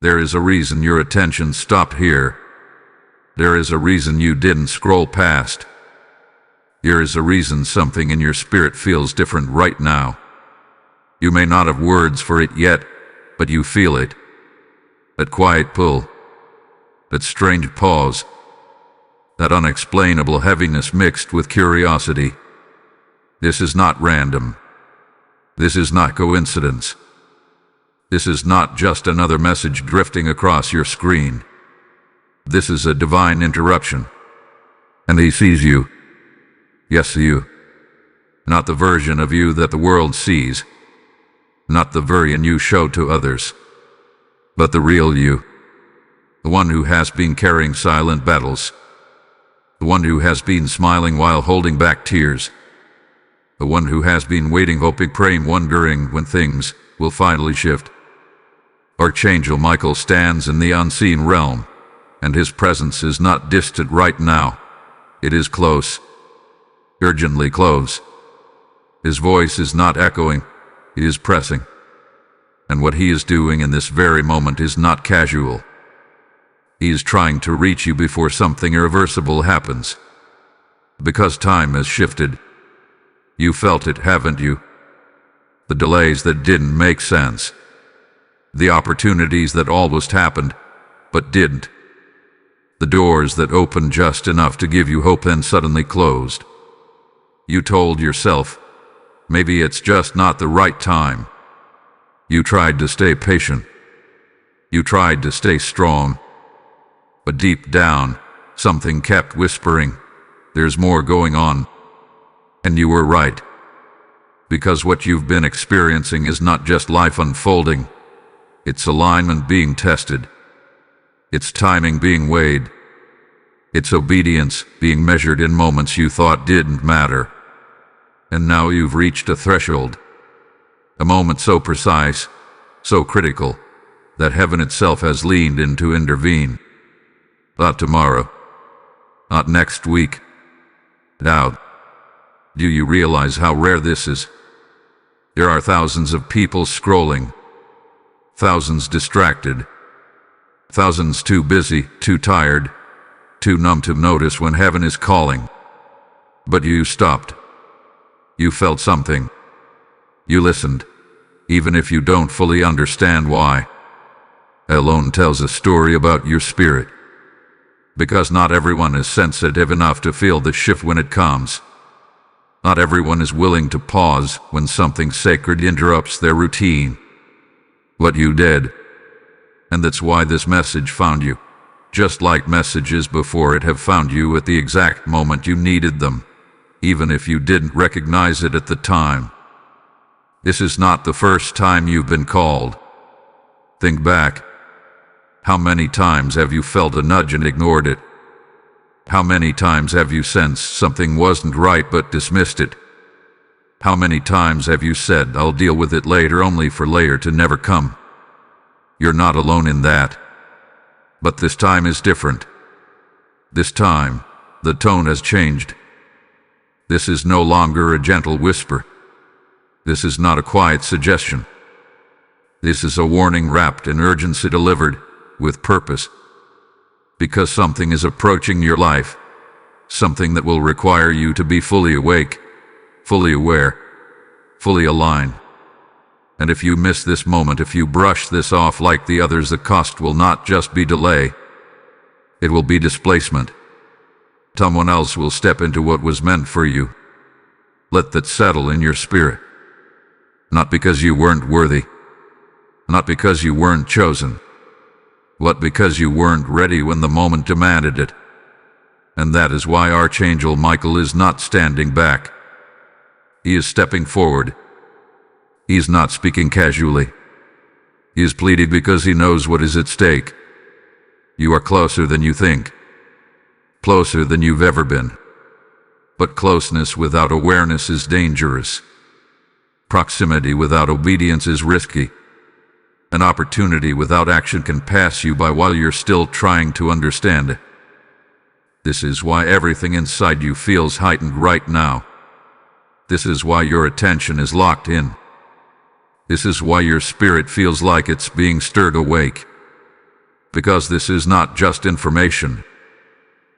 There is a reason your attention stopped here. There is a reason you didn't scroll past. There is a reason something in your spirit feels different right now. You may not have words for it yet, but you feel it. That quiet pull. That strange pause. That unexplainable heaviness mixed with curiosity. This is not random. This is not coincidence. This is not just another message drifting across your screen. This is a divine interruption. And he sees you. Yes, you. Not the version of you that the world sees. Not the version you show to others. But the real you. The one who has been carrying silent battles. The one who has been smiling while holding back tears. The one who has been waiting, hoping, praying, wondering when things will finally shift. Archangel Michael stands in the unseen realm, and his presence is not distant right now. It is close. Urgently close. His voice is not echoing, it is pressing. And what he is doing in this very moment is not casual. He is trying to reach you before something irreversible happens. Because time has shifted. You felt it, haven't you? The delays that didn't make sense. The opportunities that almost happened, but didn't. The doors that opened just enough to give you hope and suddenly closed. You told yourself, maybe it's just not the right time. You tried to stay patient. You tried to stay strong. But deep down, something kept whispering, there's more going on. And you were right. Because what you've been experiencing is not just life unfolding. It's alignment being tested. It's timing being weighed. It's obedience being measured in moments you thought didn't matter. And now you've reached a threshold. A moment so precise, so critical, that heaven itself has leaned in to intervene. Not tomorrow. Not next week. Now, do you realize how rare this is? There are thousands of people scrolling. Thousands distracted. Thousands too busy, too tired, too numb to notice when heaven is calling. But you stopped. You felt something. You listened, even if you don't fully understand why. Alone tells a story about your spirit. Because not everyone is sensitive enough to feel the shift when it comes. Not everyone is willing to pause when something sacred interrupts their routine. What you did. And that's why this message found you. Just like messages before it have found you at the exact moment you needed them, even if you didn't recognize it at the time. This is not the first time you've been called. Think back. How many times have you felt a nudge and ignored it? How many times have you sensed something wasn't right but dismissed it? How many times have you said, I'll deal with it later, only for later to never come? You're not alone in that. But this time is different. This time, the tone has changed. This is no longer a gentle whisper. This is not a quiet suggestion. This is a warning wrapped in urgency, delivered with purpose. Because something is approaching your life. Something that will require you to be fully awake, fully aware, fully aligned. And if you miss this moment, if you brush this off like the others, the cost will not just be delay. It will be displacement. Someone else will step into what was meant for you. Let that settle in your spirit. Not because you weren't worthy. Not because you weren't chosen. But because you weren't ready when the moment demanded it. And that is why Archangel Michael is not standing back. He is stepping forward. He is not speaking casually. He is pleading because he knows what is at stake. You are closer than you think. Closer than you've ever been. But closeness without awareness is dangerous. Proximity without obedience is risky. An opportunity without action can pass you by while you're still trying to understand it. This is why everything inside you feels heightened right now. This is why your attention is locked in. This is why your spirit feels like it's being stirred awake. Because this is not just information.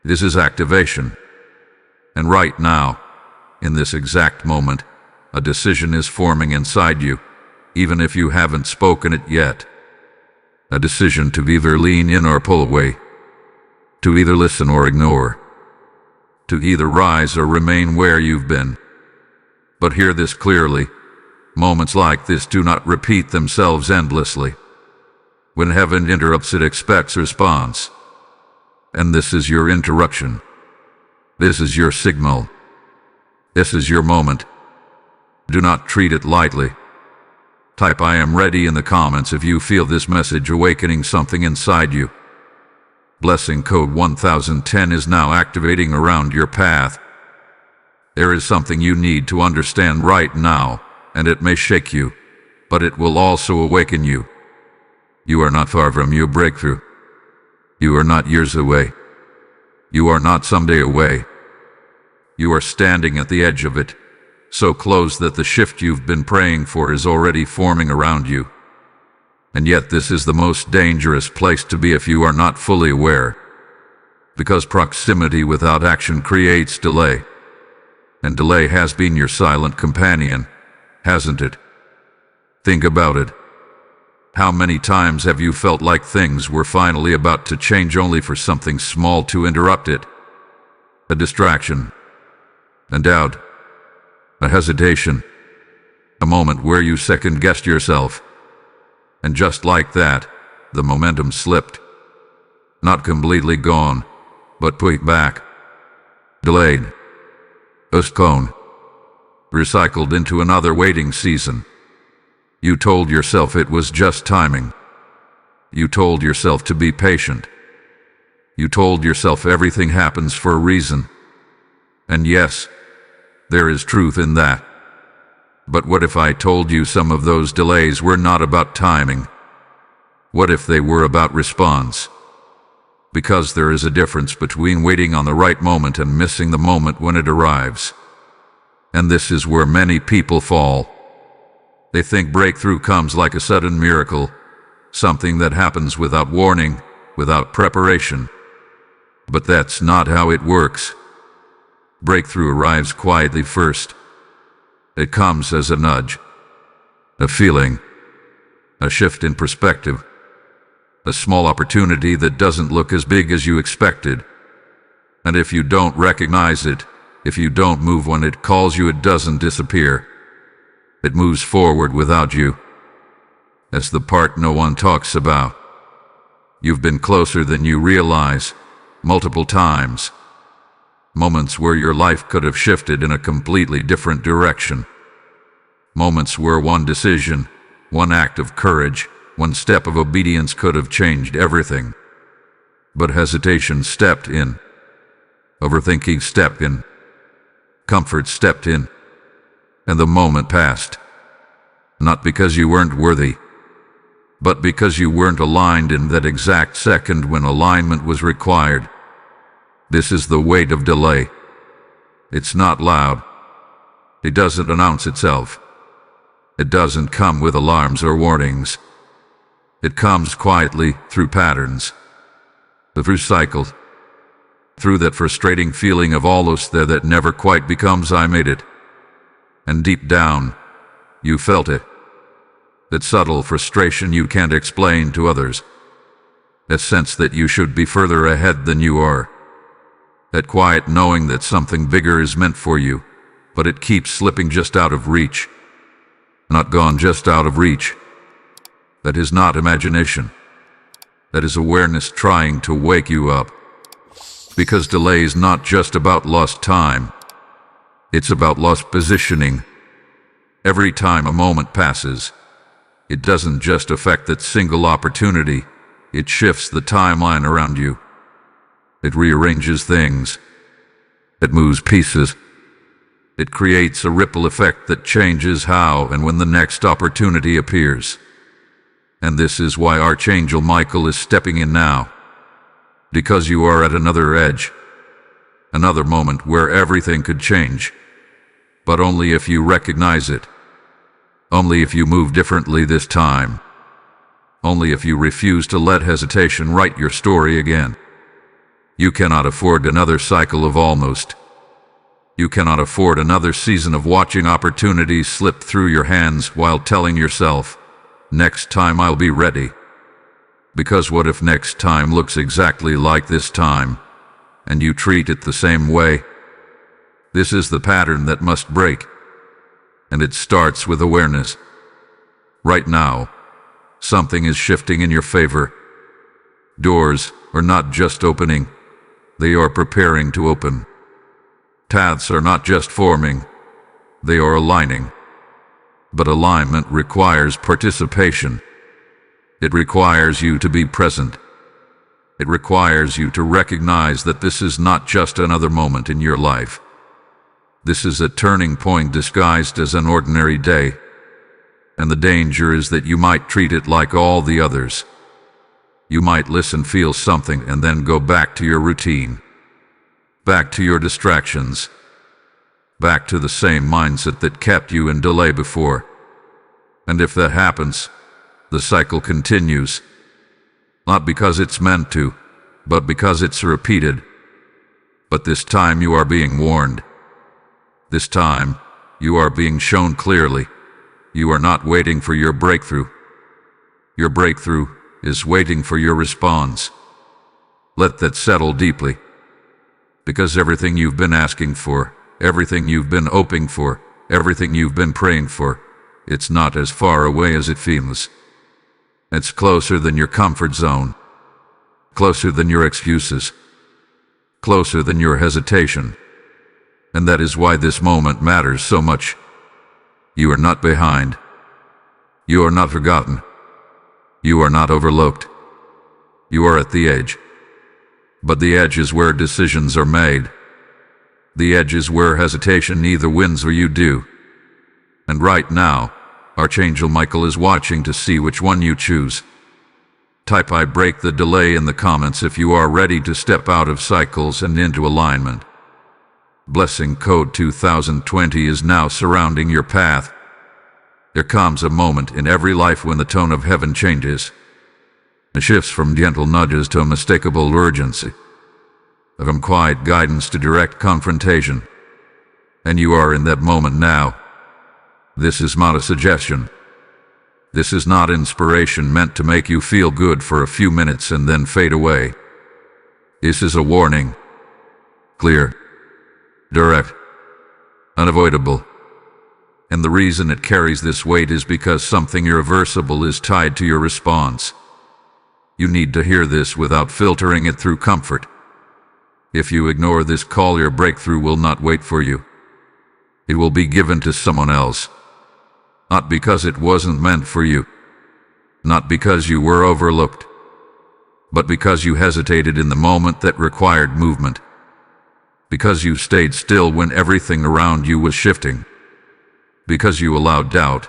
This is activation. And right now, in this exact moment, a decision is forming inside you, even if you haven't spoken it yet. A decision to either lean in or pull away, to either listen or ignore, to either rise or remain where you've been. But hear this clearly, moments like this do not repeat themselves endlessly. When heaven interrupts, it expects response. And this is your interruption. This is your signal. This is your moment. Do not treat it lightly. Type "I am ready" in the comments if you feel this message awakening something inside you. Blessing code 1010 is now activating around your path. There is something you need to understand right now, and it may shake you, but it will also awaken you. You are not far from your breakthrough. You are not years away. You are not someday away. You are standing at the edge of it, so close that the shift you've been praying for is already forming around you. And yet this is the most dangerous place to be if you are not fully aware, because proximity without action creates delay. And delay has been your silent companion, hasn't it? Think about it. How many times have you felt like things were finally about to change only for something small to interrupt it? A distraction, a doubt, a hesitation, a moment where you second-guessed yourself. And just like that, the momentum slipped. Not completely gone, but put back, delayed, postponed, recycled into another waiting season. You told yourself it was just timing. You told yourself to be patient. You told yourself everything happens for a reason. And yes, there is truth in that. But what if I told you some of those delays were not about timing? What if they were about response? Because there is a difference between waiting on the right moment and missing the moment when it arrives. And this is where many people fall. They think breakthrough comes like a sudden miracle, something that happens without warning, without preparation. But that's not how it works. Breakthrough arrives quietly first. It comes as a nudge, a feeling, a shift in perspective, a small opportunity that doesn't look as big as you expected. And if you don't recognize it, if you don't move when it calls you, it doesn't disappear. It moves forward without you. That's the part no one talks about. You've been closer than you realize, multiple times. Moments where your life could have shifted in a completely different direction. Moments where one decision, one act of courage, one step of obedience could have changed everything. But hesitation stepped in. Overthinking stepped in. Comfort stepped in. And the moment passed. Not because you weren't worthy, but because you weren't aligned in that exact second when alignment was required. This is the weight of delay. It's not loud. It doesn't announce itself. It doesn't come with alarms or warnings. It comes quietly through patterns, through cycles, through that frustrating feeling of almost there that never quite becomes "I made it." And deep down, you felt it. That subtle frustration you can't explain to others. That sense that you should be further ahead than you are. That quiet knowing that something bigger is meant for you, but it keeps slipping just out of reach. Not gone, just out of reach. That is not imagination. That is awareness trying to wake you up. Because delay is not just about lost time. It's about lost positioning. Every time a moment passes, it doesn't just affect that single opportunity, it shifts the timeline around you. It rearranges things. It moves pieces. It creates a ripple effect that changes how and when the next opportunity appears. And this is why Archangel Michael is stepping in now. Because you are at another edge. Another moment where everything could change. But only if you recognize it. Only if you move differently this time. only if you refuse to let hesitation write your story again. You cannot afford another cycle of almost. You cannot afford another season of watching opportunities slip through your hands while telling yourself, next time I'll be ready. Because what if next time looks exactly like this time, and you treat it the same way? This is the pattern that must break, and it starts with awareness. Right now, something is shifting in your favor. Doors are not just opening, they are preparing to open. Paths are not just forming, they are aligning. But alignment requires participation. It requires you to be present. It requires you to recognize that this is not just another moment in your life. This is a turning point disguised as an ordinary day, and the danger is that you might treat it like all the others. You might listen, feel something, and then go back to your routine, back to your distractions, back to the same mindset that kept you in delay before. And if that happens, the cycle continues, not because it's meant to, but because it's repeated. But this time you are being warned. This time, you are being shown clearly. You are not waiting for your breakthrough. Your breakthrough is waiting for your response. Let that settle deeply. Because everything you've been asking for, everything you've been hoping for, everything you've been praying for, it's not as far away as it feels. It's closer than your comfort zone, closer than your excuses, closer than your hesitation. And that is why this moment matters so much. You are not behind. You are not forgotten. You are not overlooked. You are at the edge. But the edge is where decisions are made. The edge is where hesitation either wins or you do. And right now, Archangel Michael is watching to see which one you choose. Type "I break the delay" in the comments if you are ready to step out of cycles and into alignment. Blessing code 2020 is now surrounding your path. There comes a moment in every life when the tone of heaven changes. It shifts from gentle nudges to unmistakable urgency, from quiet guidance to direct confrontation. And you are in that moment now. This is not a suggestion. This is not inspiration meant to make you feel good for a few minutes and then fade away. This is a warning. Clear, direct, unavoidable. And the reason it carries this weight is because something irreversible is tied to your response. You need to hear this without filtering it through comfort. If you ignore this call, your breakthrough will not wait for you. It will be given to someone else. Not because it wasn't meant for you. Not because you were overlooked. But because you hesitated in the moment that required movement. Because you stayed still when everything around you was shifting. Because you allowed doubt,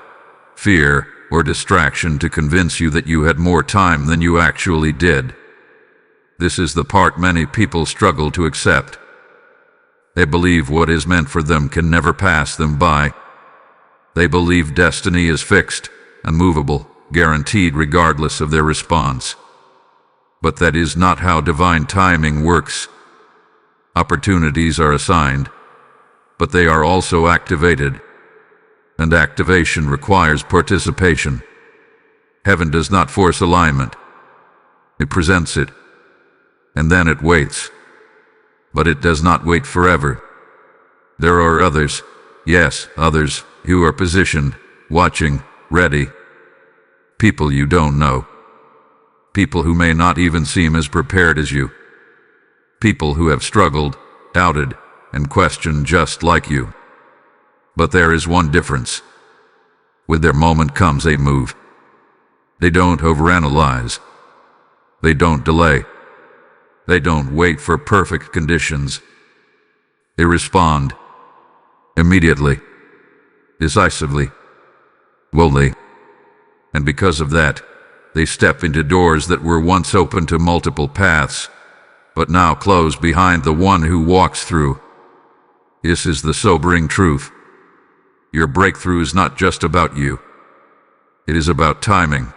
fear, or distraction to convince you that you had more time than you actually did. This is the part many people struggle to accept. They believe what is meant for them can never pass them by. They believe destiny is fixed, unmovable, guaranteed regardless of their response. But that is not how divine timing works. Opportunities are assigned, but they are also activated. And activation requires participation. Heaven does not force alignment. It presents it, and then it waits. But it does not wait forever. There are others, yes, others, who are positioned, watching, ready. People you don't know. People who may not even seem as prepared as you. People who have struggled, doubted, and questioned just like you. But there is one difference. With their moment comes a move. They don't overanalyze. They don't delay. They don't wait for perfect conditions. They respond. Immediately. Decisively. Boldly. And because of that, they step into doors that were once open to multiple paths, but now close behind the one who walks through. This is the sobering truth. Your breakthrough is not just about you. It is about timing.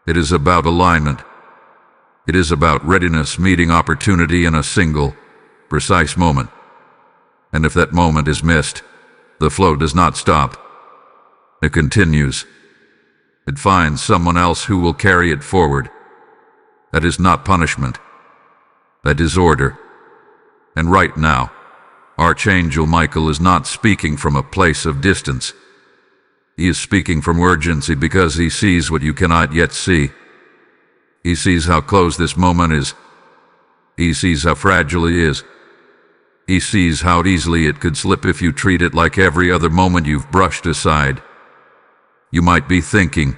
It is about alignment. It is about readiness meeting opportunity in a single, precise moment. And if that moment is missed, the flow does not stop. It continues. It finds someone else who will carry it forward. That is not punishment. That is order. And right now, Archangel Michael is not speaking from a place of distance. He is speaking from urgency because he sees what you cannot yet see. He sees how close this moment is. He sees how fragile it is. He sees how easily it could slip if you treat it like every other moment you've brushed aside. You might be thinking,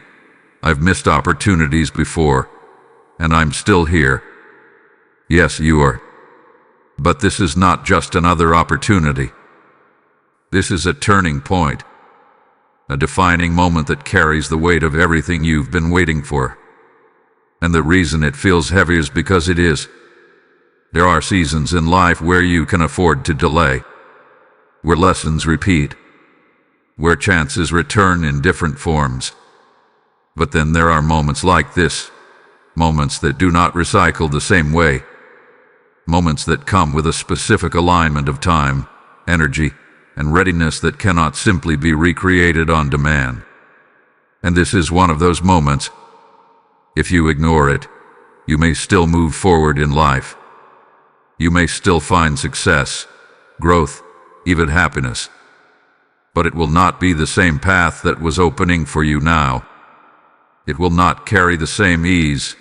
I've missed opportunities before, and I'm still here. Yes, you are. But this is not just another opportunity. This is a turning point, a defining moment that carries the weight of everything you've been waiting for. And the reason it feels heavy is because it is. There are seasons in life where you can afford to delay, where lessons repeat, where chances return in different forms. But then there are moments like this, moments that do not recycle the same way, moments that come with a specific alignment of time, energy, and readiness that cannot simply be recreated on demand. And this is one of those moments. If you ignore it, you may still move forward in life. You may still find success, growth, even happiness. But it will not be the same path that was opening for you now. It will not carry the same ease,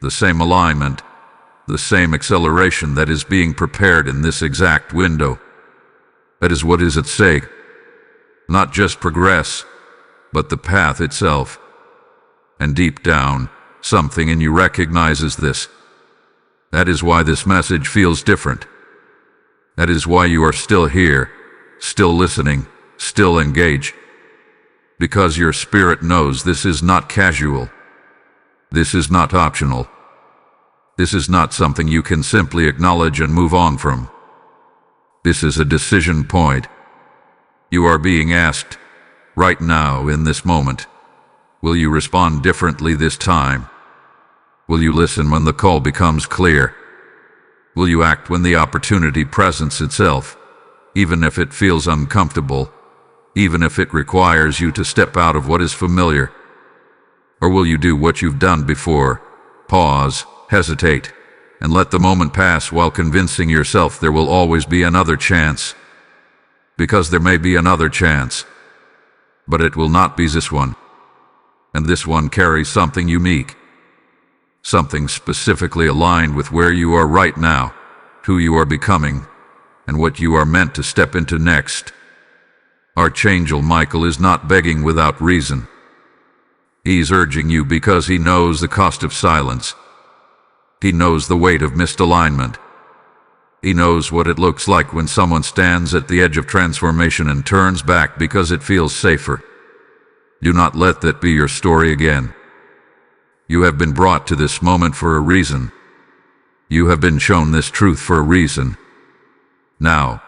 the same alignment, the same acceleration that is being prepared in this exact window. That is what is at stake. Not just progress, but the path itself. And deep down, something in you recognizes this. That is why this message feels different. That is why you are still here, still listening, still engaged. Because your spirit knows this is not casual. This is not optional. This is not something you can simply acknowledge and move on from. This is a decision point. You are being asked, right now in this moment, will you respond differently this time? Will you listen when the call becomes clear? Will you act when the opportunity presents itself, even if it feels uncomfortable, even if it requires you to step out of what is familiar? Or will you do what you've done before, pause, hesitate, and let the moment pass while convincing yourself there will always be another chance? Because there may be another chance, but it will not be this one. And this one carries something unique. Something specifically aligned with where you are right now, who you are becoming, and what you are meant to step into next. Archangel Michael is not begging without reason. He's urging you because he knows the cost of silence. He knows the weight of misalignment. He knows what it looks like when someone stands at the edge of transformation and turns back because it feels safer. Do not let that be your story again. You have been brought to this moment for a reason. You have been shown this truth for a reason. Now,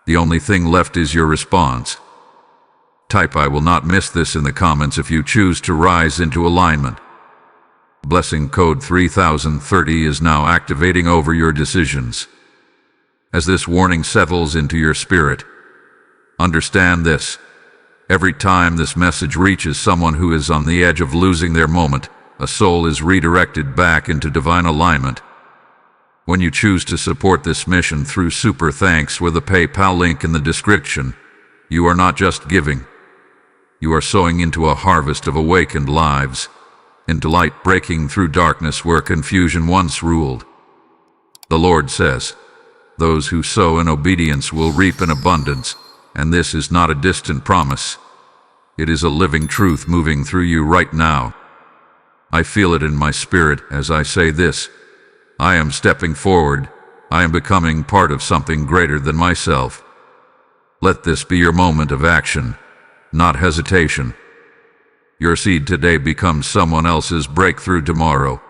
the only thing left is your response. Type "I will not miss this" in the comments if you choose to rise into alignment. Blessing code 3030 is now activating over your decisions. As this warning settles into your spirit, understand this. Every time this message reaches someone who is on the edge of losing their moment, a soul is redirected back into divine alignment. When you choose to support this mission through Super Thanks with a PayPal link in the description, you are not just giving. You are sowing into a harvest of awakened lives, into light breaking through darkness where confusion once ruled. The Lord says, "Those who sow in obedience will reap in abundance," and this is not a distant promise. It is a living truth moving through you right now. I feel it in my spirit as I say this. I am stepping forward. I am becoming part of something greater than myself. Let this be your moment of action, not hesitation. Your seed today becomes someone else's breakthrough tomorrow.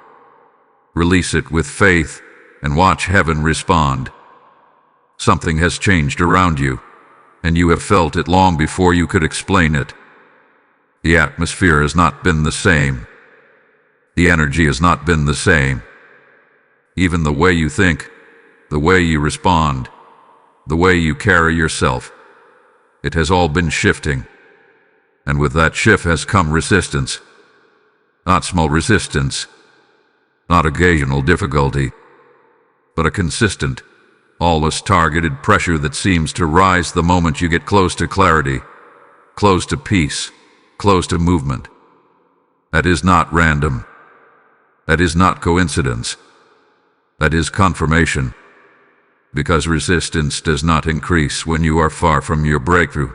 Release it with faith and watch heaven respond. Something has changed around you, and you have felt it long before you could explain it. The atmosphere has not been the same. The energy has not been the same. Even the way you think, the way you respond, the way you carry yourself, it has all been shifting. And with that shift has come resistance. Not small resistance, not occasional difficulty, but a consistent, always targeted pressure that seems to rise the moment you get close to clarity, close to peace, close to movement. That is not random. That is not coincidence. That is confirmation. Because resistance does not increase when you are far from your breakthrough.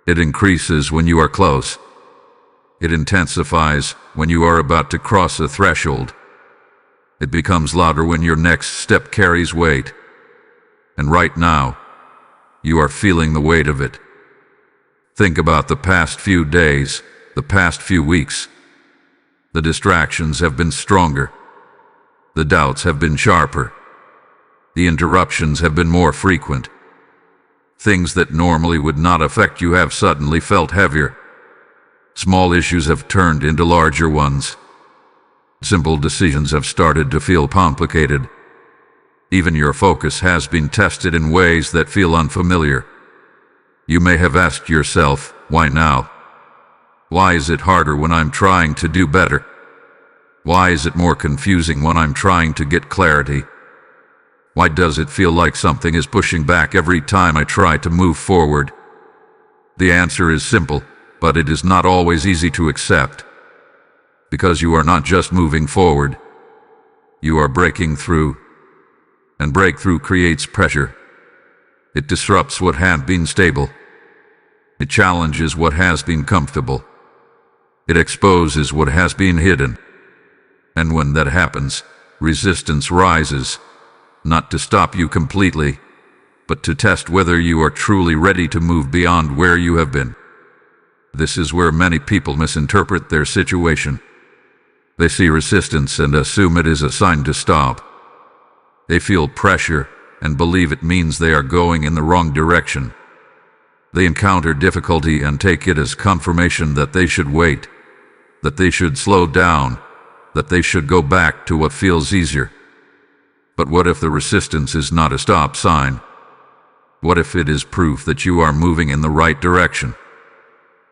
It increases when you are close. It intensifies when you are about to cross a threshold. It becomes louder when your next step carries weight. And right now, you are feeling the weight of it. Think about the past few days, the past few weeks. The distractions have been stronger. The doubts have been sharper. The interruptions have been more frequent. Things that normally would not affect you have suddenly felt heavier. Small issues have turned into larger ones. Simple decisions have started to feel complicated. Even your focus has been tested in ways that feel unfamiliar. You may have asked yourself, why now? Why is it harder when I'm trying to do better? Why is it more confusing when I'm trying to get clarity? Why does it feel like something is pushing back every time I try to move forward? The answer is simple, but it is not always easy to accept. Because you are not just moving forward. You are breaking through. And breakthrough creates pressure. It disrupts what had been stable. It challenges what has been comfortable. It exposes what has been hidden. And when that happens, resistance rises. Not to stop you completely, but to test whether you are truly ready to move beyond where you have been. This is where many people misinterpret their situation. They see resistance and assume it is a sign to stop. They feel pressure and believe it means they are going in the wrong direction. They encounter difficulty and take it as confirmation that they should wait, that they should slow down, that they should go back to what feels easier. But what if the resistance is not a stop sign? What if it is proof that you are moving in the right direction?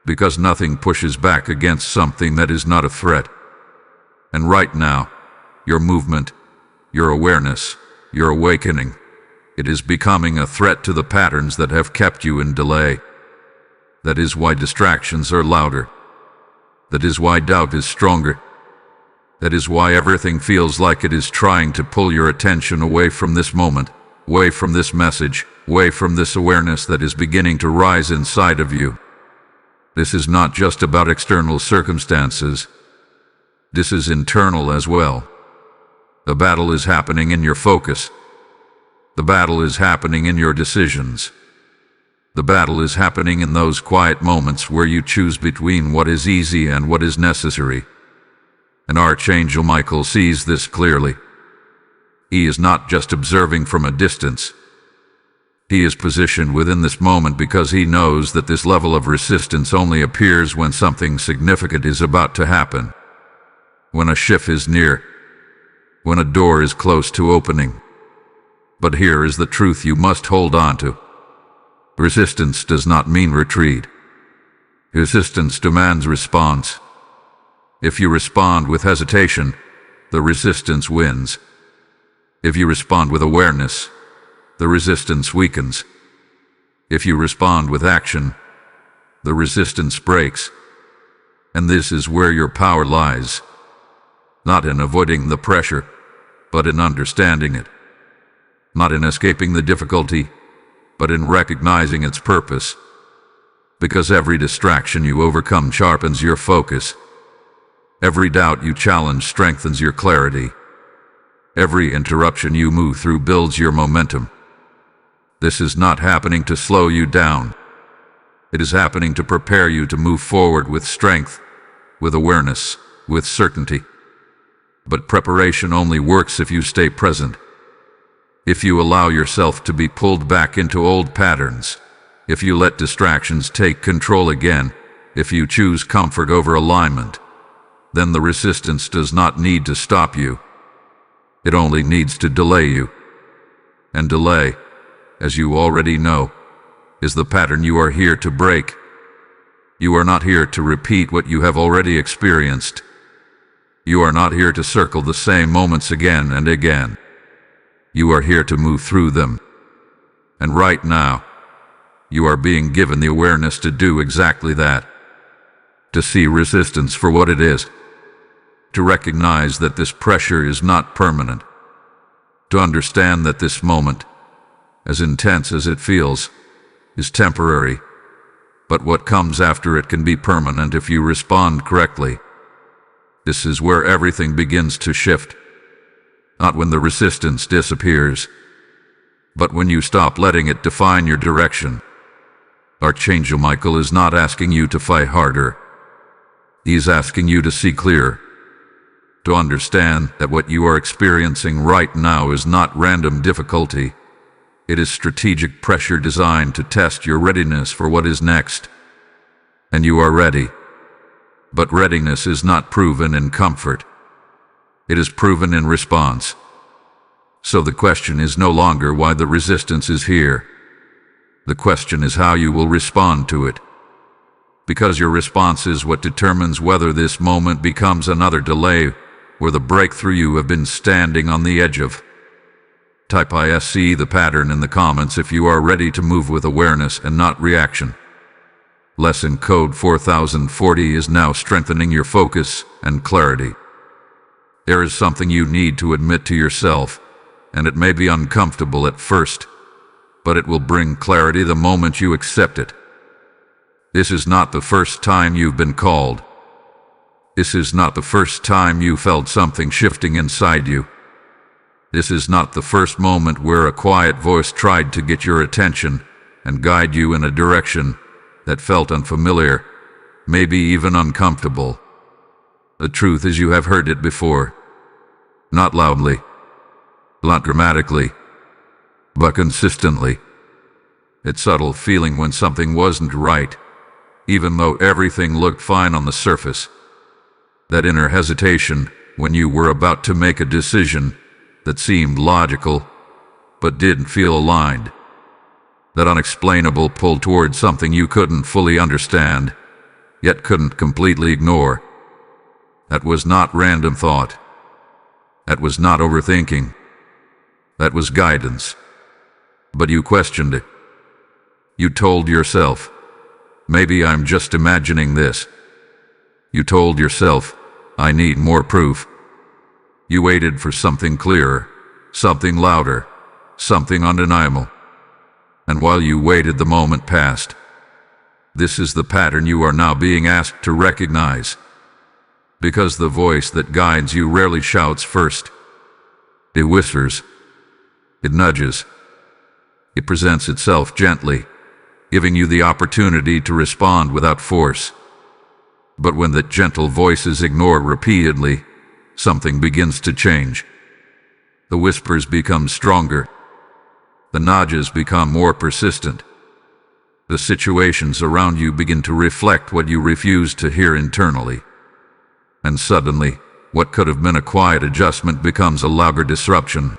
Because nothing pushes back against something that is not a threat. And right now, your movement, your awareness, your awakening, it is becoming a threat to the patterns that have kept you in delay. That is why distractions are louder. That is why doubt is stronger. That is why everything feels like it is trying to pull your attention away from this moment, away from this message, away from this awareness that is beginning to rise inside of you. This is not just about external circumstances. This is internal as well. The battle is happening in your focus. The battle is happening in your decisions. The battle is happening in those quiet moments where you choose between what is easy and what is necessary. And Archangel Michael sees this clearly. He is not just observing from a distance. He is positioned within this moment because he knows that this level of resistance only appears when something significant is about to happen. When a shift is near. When a door is close to opening. But here is the truth you must hold on to. Resistance does not mean retreat. Resistance demands response. If you respond with hesitation, the resistance wins. If you respond with awareness, the resistance weakens. If you respond with action, the resistance breaks. And this is where your power lies. Not in avoiding the pressure, but in understanding it. Not in escaping the difficulty, but in recognizing its purpose. Because every distraction you overcome sharpens your focus. Every doubt you challenge strengthens your clarity. Every interruption you move through builds your momentum. This is not happening to slow you down. It is happening to prepare you to move forward with strength, with awareness, with certainty. But preparation only works if you stay present. If you allow yourself to be pulled back into old patterns. If you let distractions take control again. If you choose comfort over alignment. then the resistance does not need to stop you. It only needs to delay you. And delay, as you already know, is the pattern you are here to break. You are not here to repeat what you have already experienced. You are not here to circle the same moments again and again. You are here to move through them. And right now, you are being given the awareness to do exactly that. To see resistance for what it is. To recognize that this pressure is not permanent. To understand that this moment, as intense as it feels, is temporary. But what comes after it can be permanent if you respond correctly. This is where everything begins to shift. Not when the resistance disappears, but when you stop letting it define your direction. Archangel Michael is not asking you to fight harder. He's asking you to see clear. To understand that what you are experiencing right now is not random difficulty. It is strategic pressure designed to test your readiness for what is next. And you are ready. But readiness is not proven in comfort. It is proven in response. So the question is no longer why the resistance is here. The question is how you will respond to it. Because your response is what determines whether this moment becomes another delay or the breakthrough you have been standing on the edge of. Type ISC the pattern in the comments if you are ready to move with awareness and not reaction. Lesson Code 4040 is now strengthening your focus and clarity. There is something you need to admit to yourself, and it may be uncomfortable at first, but it will bring clarity the moment you accept it. This is not the first time you've been called. This is not the first time you felt something shifting inside you. This is not the first moment where a quiet voice tried to get your attention and guide you in a direction that felt unfamiliar, maybe even uncomfortable. The truth is you have heard it before. Not loudly, not dramatically, but consistently. It's subtle feeling when something wasn't right, even though everything looked fine on the surface. That inner hesitation when you were about to make a decision that seemed logical, but didn't feel aligned. That unexplainable pull towards something you couldn't fully understand, yet couldn't completely ignore. That was not random thought. That was not overthinking. That was guidance. But you questioned it. You told yourself, maybe I'm just imagining this. You told yourself, I need more proof. You waited for something clearer, something louder, something undeniable. And while you waited, the moment passed. This is the pattern you are now being asked to recognize. Because the voice that guides you rarely shouts first. It whispers. It nudges. It presents itself gently, giving you the opportunity to respond without force. But when that gentle voice is ignored repeatedly, something begins to change. The whispers become stronger. The nudges become more persistent. The situations around you begin to reflect what you refuse to hear internally. And suddenly, what could have been a quiet adjustment becomes a louder disruption.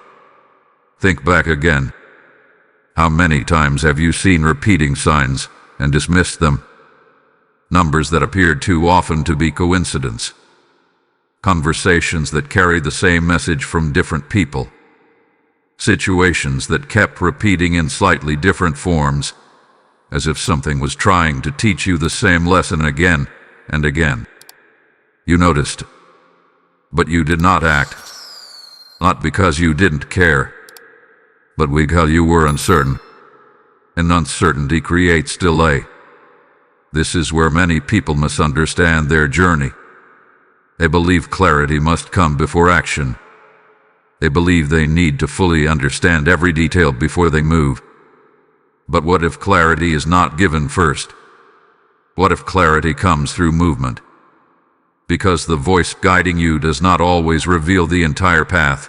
Think back again. How many times have you seen repeating signs and dismissed them? Numbers that appeared too often to be coincidence. Conversations that carried the same message from different people. Situations that kept repeating in slightly different forms, as if something was trying to teach you the same lesson again and again. You noticed, but you did not act. Not because you didn't care, but because you were uncertain. And uncertainty creates delay. This is where many people misunderstand their journey. They believe clarity must come before action. They believe they need to fully understand every detail before they move. But what if clarity is not given first? What if clarity comes through movement? Because the voice guiding you does not always reveal the entire path.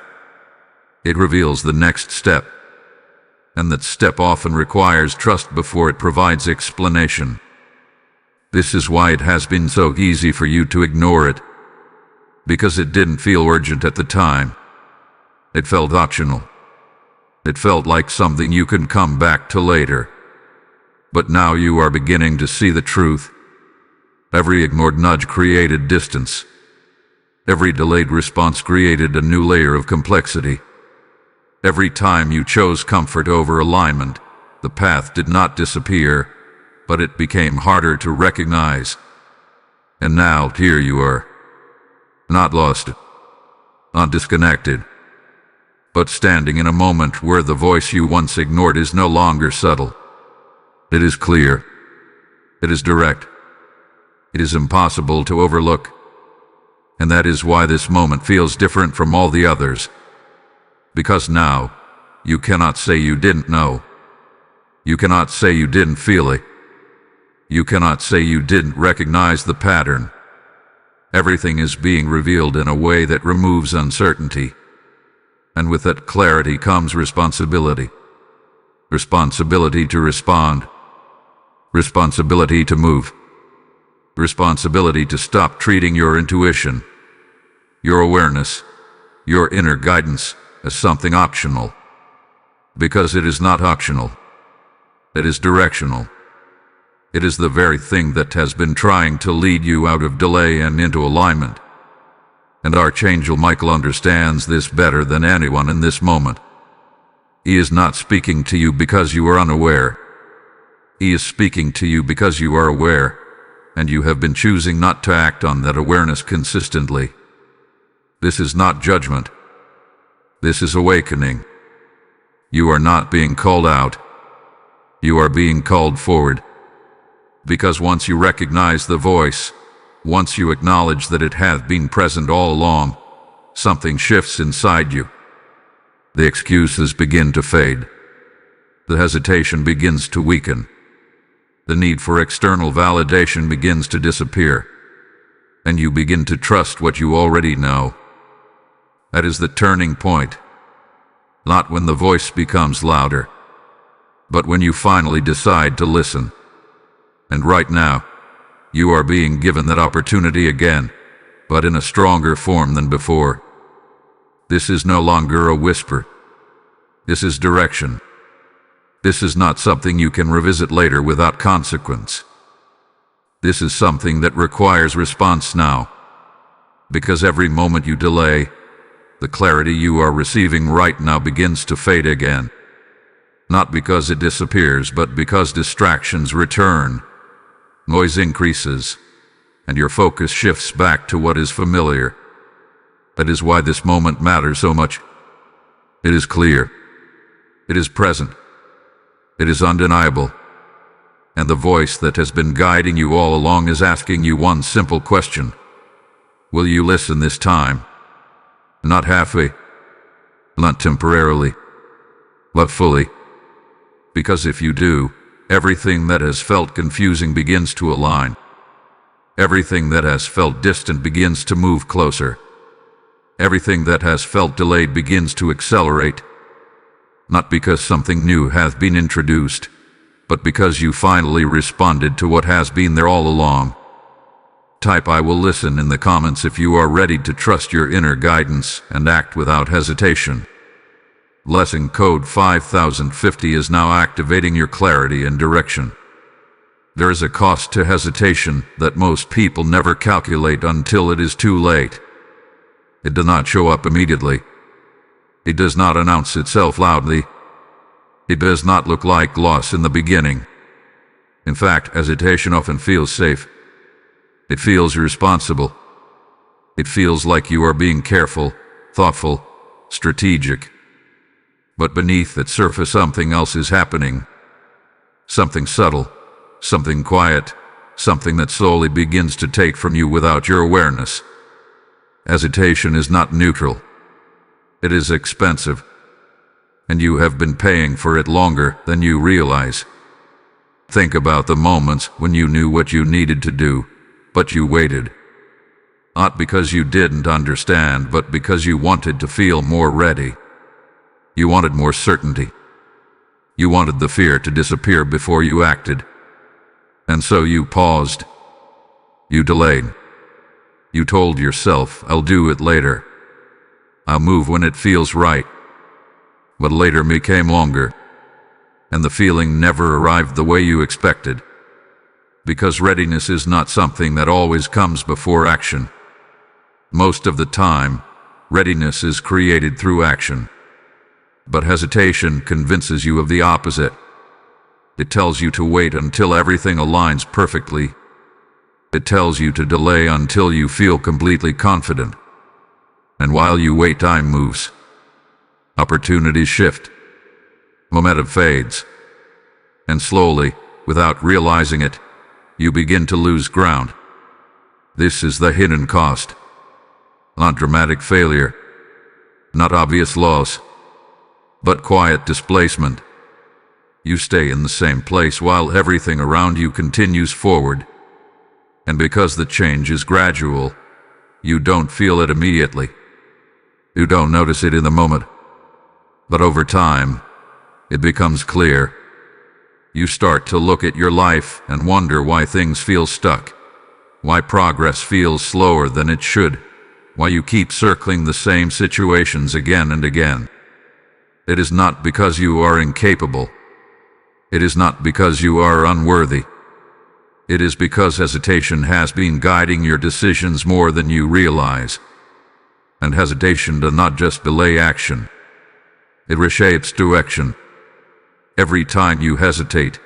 It reveals the next step. And that step often requires trust before it provides explanation. This is why it has been so easy for you to ignore it. because it didn't feel urgent at the time. It felt optional. It felt like something you can come back to later. But now you are beginning to see the truth. Every ignored nudge created distance. Every delayed response created a new layer of complexity. Every time you chose comfort over alignment, the path did not disappear, but it became harder to recognize. And now here you are. Not lost, not disconnected, but standing in a moment where the voice you once ignored is no longer subtle. It is clear. It is direct. It is impossible to overlook. And that is why this moment feels different from all the others. Because now, you cannot say you didn't know. You cannot say you didn't feel it. You cannot say you didn't recognize the pattern. Everything is being revealed in a way that removes uncertainty. And with that clarity comes responsibility. Responsibility to respond. Responsibility to move. Responsibility to stop treating your intuition, your awareness, your inner guidance as something optional. Because it is not optional. It is directional. It is the very thing that has been trying to lead you out of delay and into alignment. And Archangel Michael understands this better than anyone in this moment. He is not speaking to you because you are unaware. He is speaking to you because you are aware, and you have been choosing not to act on that awareness consistently. This is not judgment. This is awakening. You are not being called out. You are being called forward. Because once you recognize the voice, once you acknowledge that it has been present all along, something shifts inside you. The excuses begin to fade. The hesitation begins to weaken. The need for external validation begins to disappear. And you begin to trust what you already know. That is the turning point. Not when the voice becomes louder, but when you finally decide to listen. And right now, you are being given that opportunity again, but in a stronger form than before. This is no longer a whisper. This is direction. This is not something you can revisit later without consequence. This is something that requires response now. Because every moment you delay, the clarity you are receiving right now begins to fade again. Not because it disappears, but because distractions return. Noise increases, and your focus shifts back to what is familiar. That is why this moment matters so much. It is clear. It is present. It is undeniable. And the voice that has been guiding you all along is asking you one simple question. Will you listen this time? Not halfway. Not temporarily. But fully. Because if you do, everything that has felt confusing begins to align. Everything that has felt distant begins to move closer. Everything that has felt delayed begins to accelerate. Not because something new has been introduced, but because you finally responded to what has been there all along. Type "I will listen" in the comments if you are ready to trust your inner guidance and act without hesitation. Lesson code 5050 is now activating your clarity and direction. There is a cost to hesitation that most people never calculate until it is too late. It does not show up immediately. It does not announce itself loudly. It does not look like loss in the beginning. In fact, hesitation often feels safe. It feels responsible. It feels like you are being careful, thoughtful, strategic. But beneath that surface something else is happening. Something subtle, something quiet, something that slowly begins to take from you without your awareness. Hesitation is not neutral. It is expensive. And you have been paying for it longer than you realize. Think about the moments when you knew what you needed to do, but you waited. Not because you didn't understand, but because you wanted to feel more ready. You wanted more certainty. You wanted the fear to disappear before you acted. And so you paused. You delayed. You told yourself, I'll do it later. I'll move when it feels right. But later became longer, and the feeling never arrived the way you expected. Because readiness is not something that always comes before action. Most of the time, readiness is created through action. But hesitation convinces you of the opposite. It tells you to wait until everything aligns perfectly. It tells you to delay until you feel completely confident. And while you wait, time moves. Opportunities shift. Momentum fades. And slowly, without realizing it, you begin to lose ground. This is the hidden cost. Not dramatic failure, not obvious loss, but quiet displacement. You stay in the same place while everything around you continues forward. And because the change is gradual, you don't feel it immediately. You don't notice it in the moment. But over time, it becomes clear. You start to look at your life and wonder why things feel stuck, why progress feels slower than it should, why you keep circling the same situations again and again. It is not because you are incapable. It is not because you are unworthy. It is because hesitation has been guiding your decisions more than you realize. And hesitation does not just delay action. It reshapes direction. Every time you hesitate,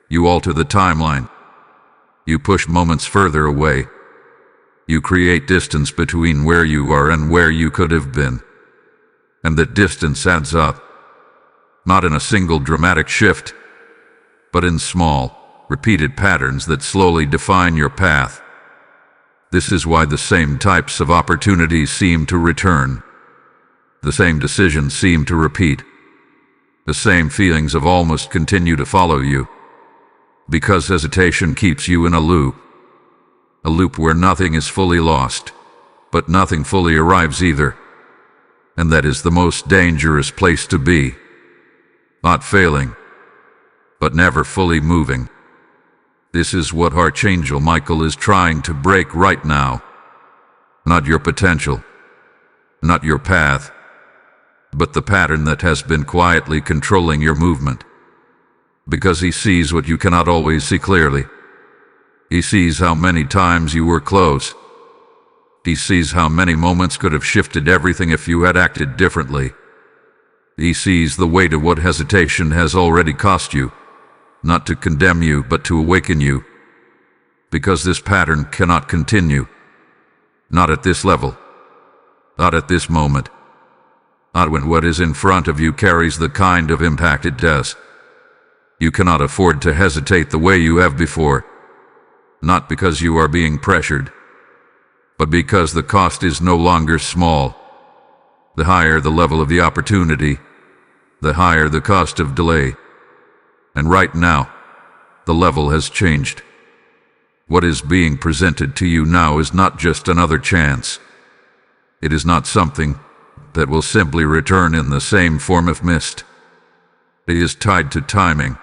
you alter the timeline. You push moments further away. You create distance between where you are and where you could have been. And that distance adds up. Not in a single dramatic shift, but in small, repeated patterns that slowly define your path. This is why the same types of opportunities seem to return. The same decisions seem to repeat. The same feelings of almost continue to follow you. Because hesitation keeps you in a loop. A loop where nothing is fully lost, but nothing fully arrives either. And that is the most dangerous place to be. Not failing, but never fully moving. This is what Archangel Michael is trying to break right now. Not your potential, not your path, but the pattern that has been quietly controlling your movement. Because he sees what you cannot always see clearly. He sees how many times you were close. He sees how many moments could have shifted everything if you had acted differently. He sees the weight of what hesitation has already cost you, not to condemn you, but to awaken you. Because this pattern cannot continue. Not at this level. Not at this moment. Not when what is in front of you carries the kind of impact it does. You cannot afford to hesitate the way you have before. Not because you are being pressured, but because the cost is no longer small. The higher the level of the opportunity, the higher the cost of delay. And right now, the level has changed. What is being presented to you now is not just another chance. It is not something that will simply return in the same form of mist. It is tied to timing.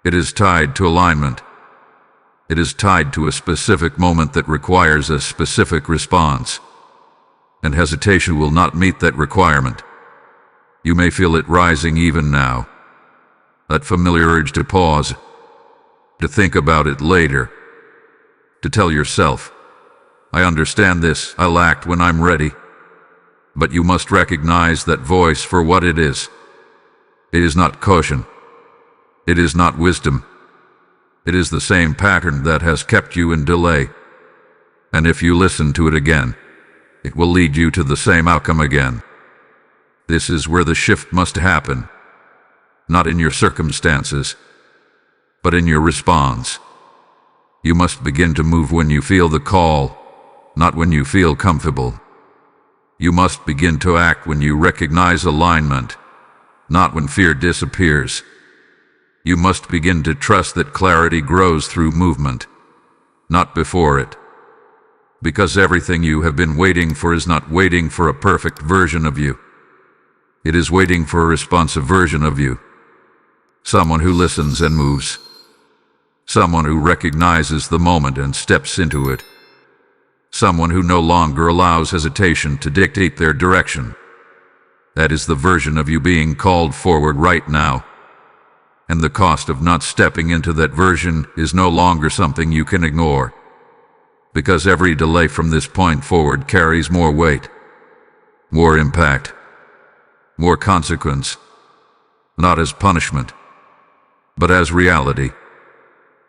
It is tied to alignment. It is tied to a specific moment that requires a specific response. And hesitation will not meet that requirement. You may feel it rising even now. That familiar urge to pause, to think about it later, to tell yourself, I understand this, I'll act when I'm ready. But you must recognize that voice for what it is. It is not caution. It is not wisdom. It is the same pattern that has kept you in delay. And if you listen to it again, it will lead you to the same outcome again. This is where the shift must happen. Not in your circumstances, but in your response. You must begin to move when you feel the call, not when you feel comfortable. You must begin to act when you recognize alignment, not when fear disappears. You must begin to trust that clarity grows through movement, not before it. Because everything you have been waiting for is not waiting for a perfect version of you. It is waiting for a responsive version of you. Someone who listens and moves. Someone who recognizes the moment and steps into it. Someone who no longer allows hesitation to dictate their direction. That is the version of you being called forward right now. And the cost of not stepping into that version is no longer something you can ignore. Because every delay from this point forward carries more weight, more impact, more consequence, not as punishment, but as reality.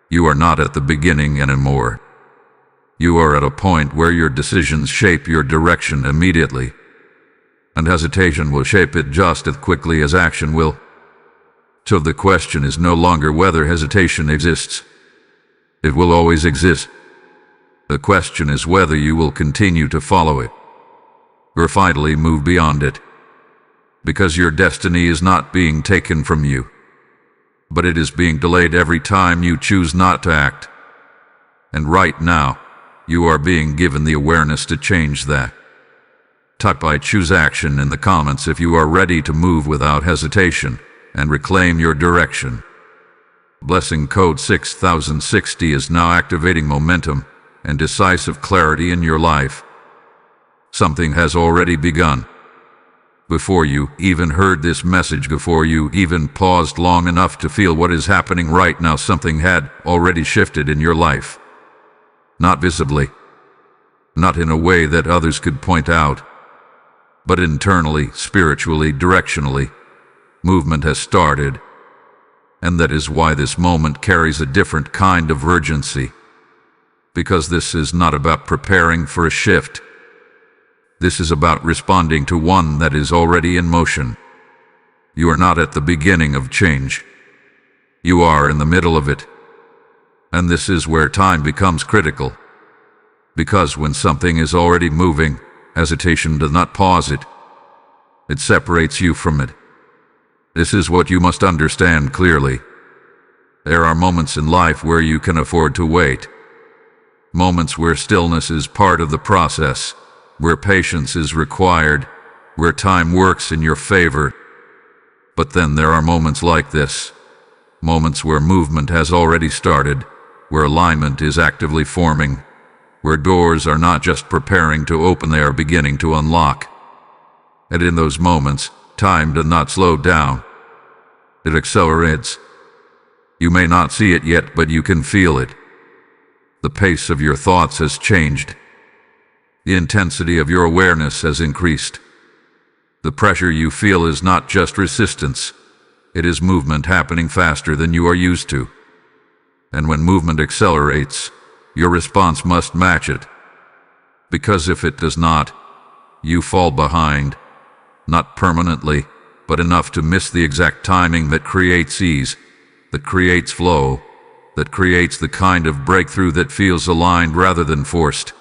You are not at the beginning anymore. You are at a point where your decisions shape your direction immediately, and hesitation will shape it just as quickly as action will. So the question is no longer whether hesitation exists. It will always exist. The question is whether you will continue to follow it, or finally move beyond it. Because your destiny is not being taken from you, but it is being delayed every time you choose not to act. And right now, you are being given the awareness to change that. Type "I choose action" in the comments if you are ready to move without hesitation and reclaim your direction. Blessing code 6060 is now activating momentum and decisive clarity in your life. Something has already begun. Before you even heard this message, before you even paused long enough to feel what is happening right now, something had already shifted in your life. Not visibly, not in a way that others could point out, but internally, spiritually, directionally, movement has started. And that is why this moment carries a different kind of urgency. Because this is not about preparing for a shift. This is about responding to one that is already in motion. You are not at the beginning of change. You are in the middle of it. And this is where time becomes critical. Because when something is already moving, hesitation does not pause it. It separates you from it. This is what you must understand clearly. There are moments in life where you can afford to wait. Moments where stillness is part of the process, where patience is required, where time works in your favor. But then there are moments like this. Moments where movement has already started, where alignment is actively forming, where doors are not just preparing to open, they are beginning to unlock. And in those moments, time does not slow down. It accelerates. You may not see it yet, but you can feel it. The pace of your thoughts has changed. The intensity of your awareness has increased. The pressure you feel is not just resistance. It is movement happening faster than you are used to. And when movement accelerates, your response must match it. Because if it does not, you fall behind. Not permanently, but enough to miss the exact timing that creates ease, that creates flow, that creates the kind of breakthrough that feels aligned rather than forced.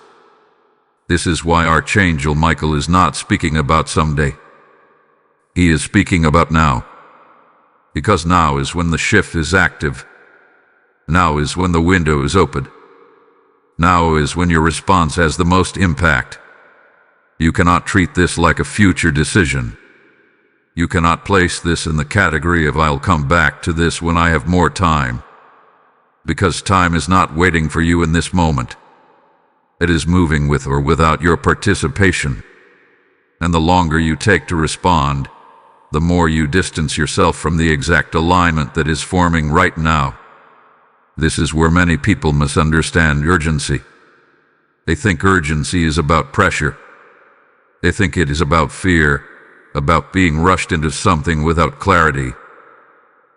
This is why Archangel Michael is not speaking about someday. He is speaking about now. Because now is when the shift is active. Now is when the window is open. Now is when your response has the most impact. You cannot treat this like a future decision. You cannot place this in the category of "I'll come back to this when I have more time." Because time is not waiting for you in this moment. It is moving with or without your participation. And the longer you take to respond, the more you distance yourself from the exact alignment that is forming right now. This is where many people misunderstand urgency. They think urgency is about pressure. They think it is about fear, about being rushed into something without clarity.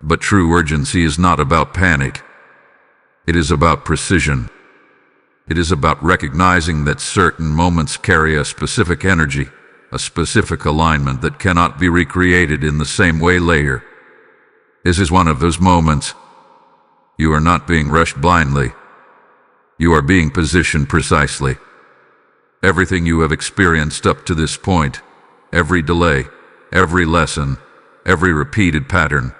But true urgency is not about panic. It is about precision. It is about recognizing that certain moments carry a specific energy, a specific alignment that cannot be recreated in the same way later. This is one of those moments. You are not being rushed blindly. You are being positioned precisely. Everything you have experienced up to this point, every delay, every lesson, every repeated pattern,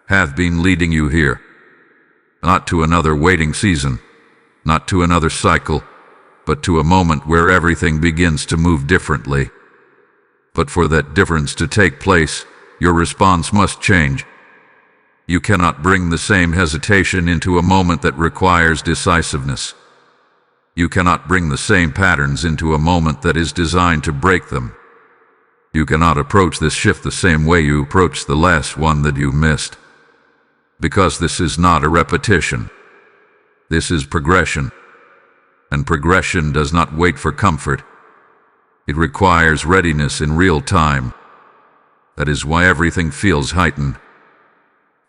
have been leading you here. Not to another waiting season, not to another cycle, but to a moment where everything begins to move differently. But for that difference to take place, your response must change. You cannot bring the same hesitation into a moment that requires decisiveness. You cannot bring the same patterns into a moment that is designed to break them. You cannot approach this shift the same way you approached the last one that you missed. Because this is not a repetition. This is progression. And progression does not wait for comfort. It requires readiness in real time. That is why everything feels heightened.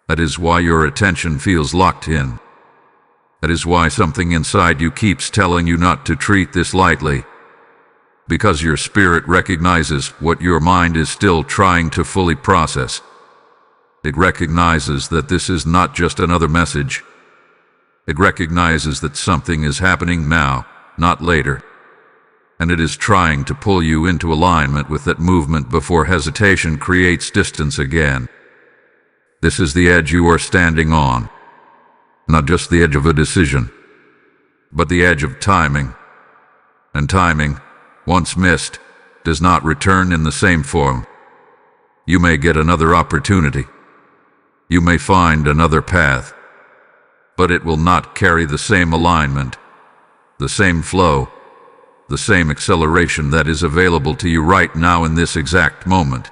That is why your attention feels locked in. That is why something inside you keeps telling you not to treat this lightly. Because your spirit recognizes what your mind is still trying to fully process. It recognizes that this is not just another message. It recognizes that something is happening now, not later. And it is trying to pull you into alignment with that movement before hesitation creates distance again. This is the edge you are standing on. Not just the edge of a decision, but the edge of timing. And timing, once missed, does not return in the same form. You may get another opportunity. You may find another path. But it will not carry the same alignment, the same flow, the same acceleration that is available to you right now in this exact moment.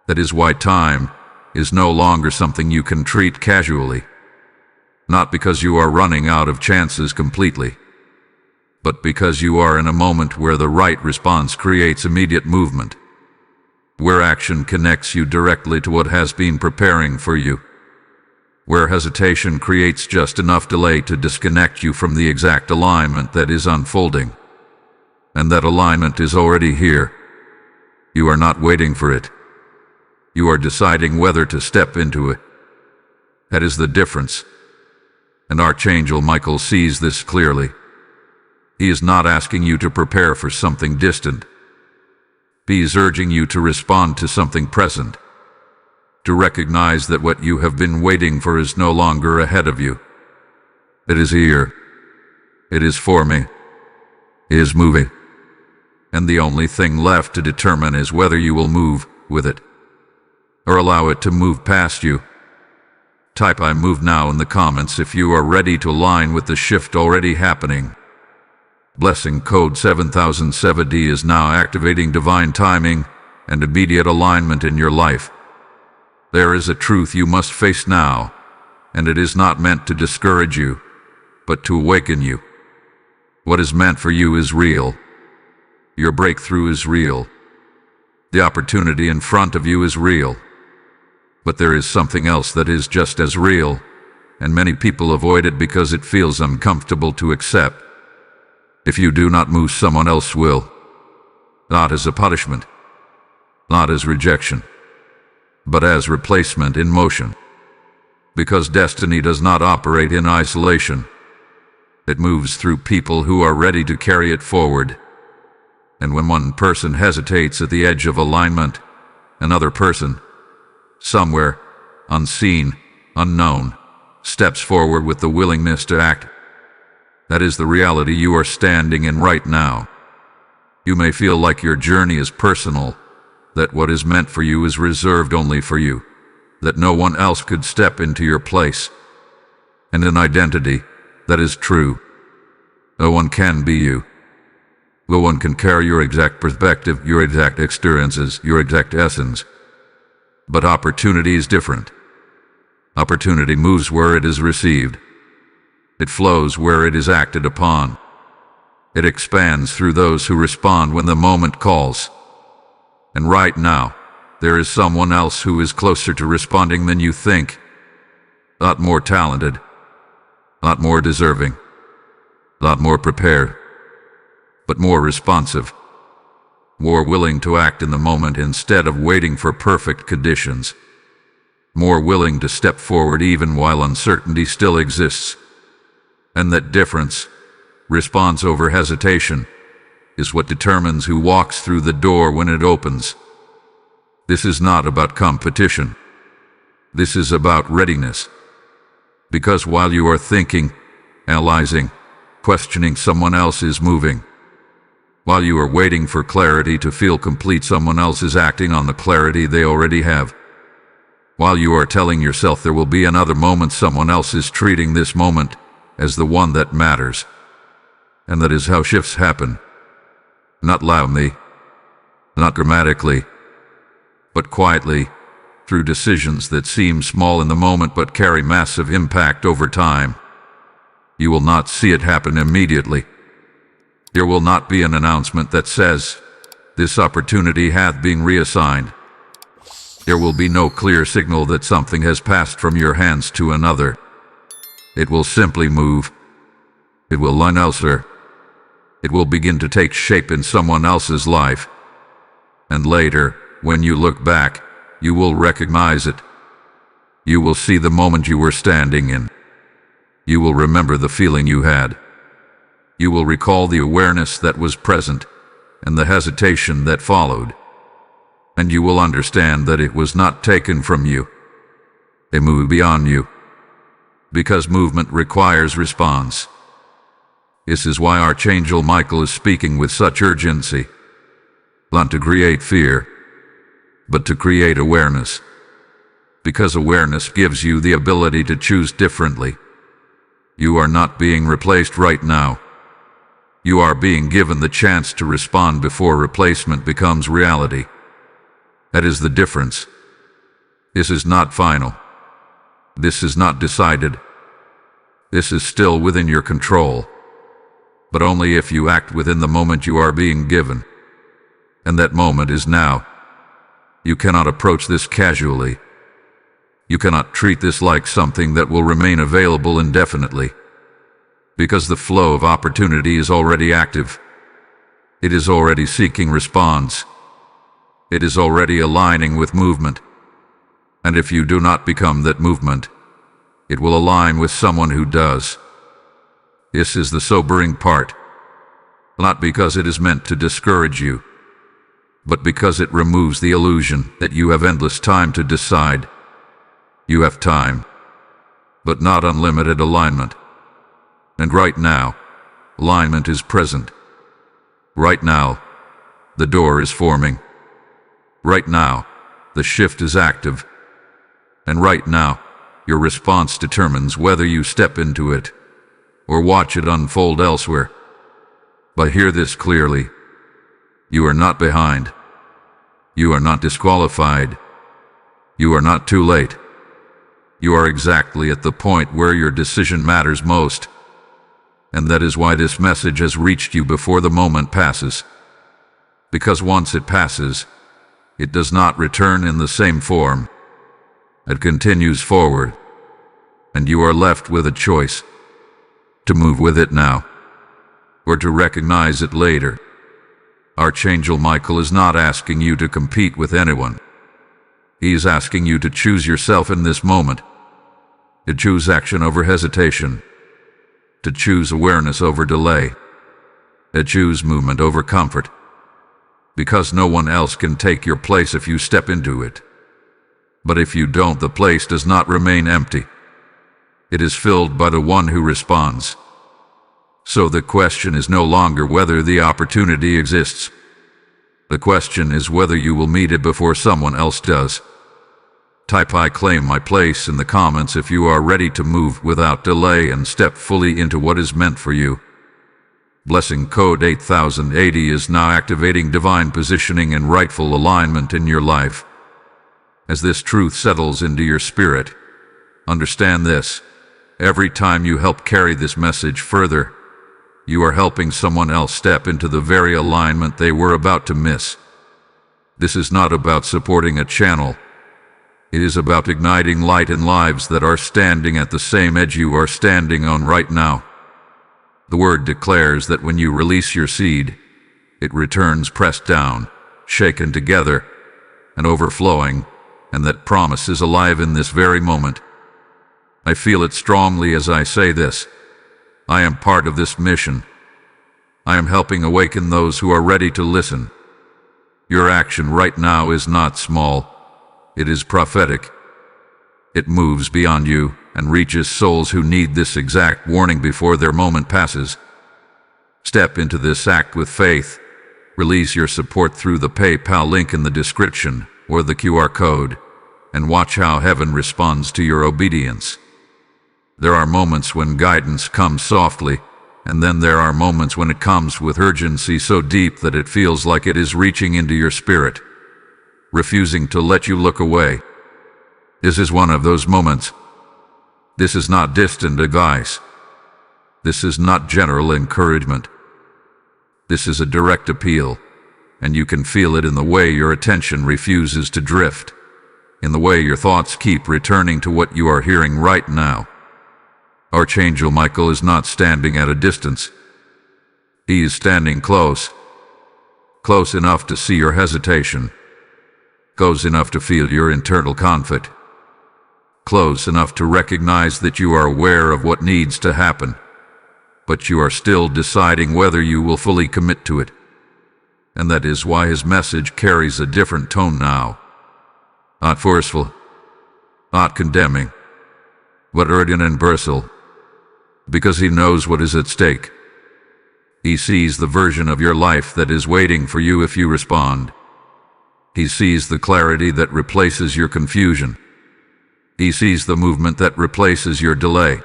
That is why time is no longer something you can treat casually. Not because you are running out of chances completely, but because you are in a moment where the right response creates immediate movement, where action connects you directly to what has been preparing for you, where hesitation creates just enough delay to disconnect you from the exact alignment that is unfolding. And that alignment is already here. You are not waiting for it. You are deciding whether to step into it. That is the difference. And Archangel Michael sees this clearly. He is not asking you to prepare for something distant. He is urging you to respond to something present, to recognize that what you have been waiting for is no longer ahead of you. It is here. It is for me. It is moving. And the only thing left to determine is whether you will move with it, or allow it to move past you. Type "I move now" in the comments if you are ready to align with the shift already happening. Blessing code 7070 is now activating divine timing and immediate alignment in your life. There is a truth you must face now, and it is not meant to discourage you, but to awaken you. What is meant for you is real. Your breakthrough is real. The opportunity in front of you is real. But there is something else that is just as real, and many people avoid it because it feels uncomfortable to accept. If you do not move, someone else will. Not as a punishment, not as rejection, but as replacement in motion. Because destiny does not operate in isolation. It moves through people who are ready to carry it forward. And when one person hesitates at the edge of alignment, another person, somewhere, unseen, unknown, steps forward with the willingness to act. That is the reality you are standing in right now. You may feel like your journey is personal, that what is meant for you is reserved only for you, that no one else could step into your place. And an identity, that is true. No one can be you. No one can carry your exact perspective, your exact experiences, your exact essence. But opportunity is different. Opportunity moves where it is received. It flows where it is acted upon. It expands through those who respond when the moment calls. And right now, there is someone else who is closer to responding than you think. Not more talented, not more deserving, not more prepared, but more responsive. More willing to act in the moment instead of waiting for perfect conditions. More willing to step forward even while uncertainty still exists. And that difference, response over hesitation, is what determines who walks through the door when it opens. This is not about competition. This is about readiness. Because while you are thinking, analyzing, questioning, someone else is moving. While you are waiting for clarity to feel complete, someone else is acting on the clarity they already have. While you are telling yourself there will be another moment, someone else is treating this moment as the one that matters. And that is how shifts happen. Not loudly, not dramatically, but quietly, through decisions that seem small in the moment but carry massive impact over time. You will not see it happen immediately. There will not be an announcement that says, "This opportunity hath been reassigned." There will be no clear signal that something has passed from your hands to another. It will simply move. It will line elsewhere. It will begin to take shape in someone else's life. And later, when you look back, you will recognize it. You will see the moment you were standing in. You will remember the feeling you had. You will recall the awareness that was present and the hesitation that followed. And you will understand that it was not taken from you. It moved beyond you. Because movement requires response. This is why Archangel Michael is speaking with such urgency. Not to create fear, but to create awareness. Because awareness gives you the ability to choose differently. You are not being replaced right now. You are being given the chance to respond before replacement becomes reality. That is the difference. This is not final. This is not decided. This is still within your control. But only if you act within the moment you are being given. And that moment is now. You cannot approach this casually. You cannot treat this like something that will remain available indefinitely. Because the flow of opportunity is already active. It is already seeking response. It is already aligning with movement. And if you do not become that movement, it will align with someone who does. This is the sobering part. Not because it is meant to discourage you, but because it removes the illusion that you have endless time to decide. You have time, but not unlimited alignment. And right now, alignment is present. Right now, the door is forming. Right now, the shift is active. And right now, your response determines whether you step into it or watch it unfold elsewhere. But hear this clearly. You are not behind. You are not disqualified. You are not too late. You are exactly at the point where your decision matters most. And that is why this message has reached you before the moment passes. Because once it passes, it does not return in the same form. It continues forward, and you are left with a choice: to move with it now, or to recognize it later. Archangel Michael is not asking you to compete with anyone. He is asking you to choose yourself in this moment, to choose action over hesitation, to choose awareness over delay, to choose movement over comfort. Because no one else can take your place if you step into it. But if you don't, the place does not remain empty. It is filled by the one who responds. So the question is no longer whether the opportunity exists. The question is whether you will meet it before someone else does. Type "I claim my place" in the comments if you are ready to move without delay and step fully into what is meant for you. Blessing code 8080 is now activating divine positioning and rightful alignment in your life. As this truth settles into your spirit, understand this: every time you help carry this message further, you are helping someone else step into the very alignment they were about to miss. This is not about supporting a channel. It is about igniting light in lives that are standing at the same edge you are standing on right now. The word declares that when you release your seed, it returns pressed down, shaken together, and overflowing, and that promise is alive in this very moment. I feel it strongly as I say this. I am part of this mission. I am helping awaken those who are ready to listen. Your action right now is not small. It is prophetic. It moves beyond you and reaches souls who need this exact warning before their moment passes. Step into this act with faith. Release your support through the PayPal link in the description or the QR code, and watch how heaven responds to your obedience. There are moments when guidance comes softly, And then there are moments when it comes with urgency so deep that it feels like it is reaching into your spirit, refusing to let you look away. This is one of those moments. This is not distant advice. This is not general encouragement. This is a direct appeal, and you can feel it in the way your attention refuses to drift, in the way your thoughts keep returning to what you are hearing right now. Archangel Michael is not standing at a distance. He is standing close, close enough to see your hesitation, close enough to feel your internal conflict, close enough to recognize that you are aware of what needs to happen, but you are still deciding whether you will fully commit to it. And that is why his message carries a different tone now. Not forceful, not condemning, but urgent and personal, because he knows what is at stake. He sees the version of your life that is waiting for you if you respond. He sees the clarity that replaces your confusion. He sees the movement that replaces your delay.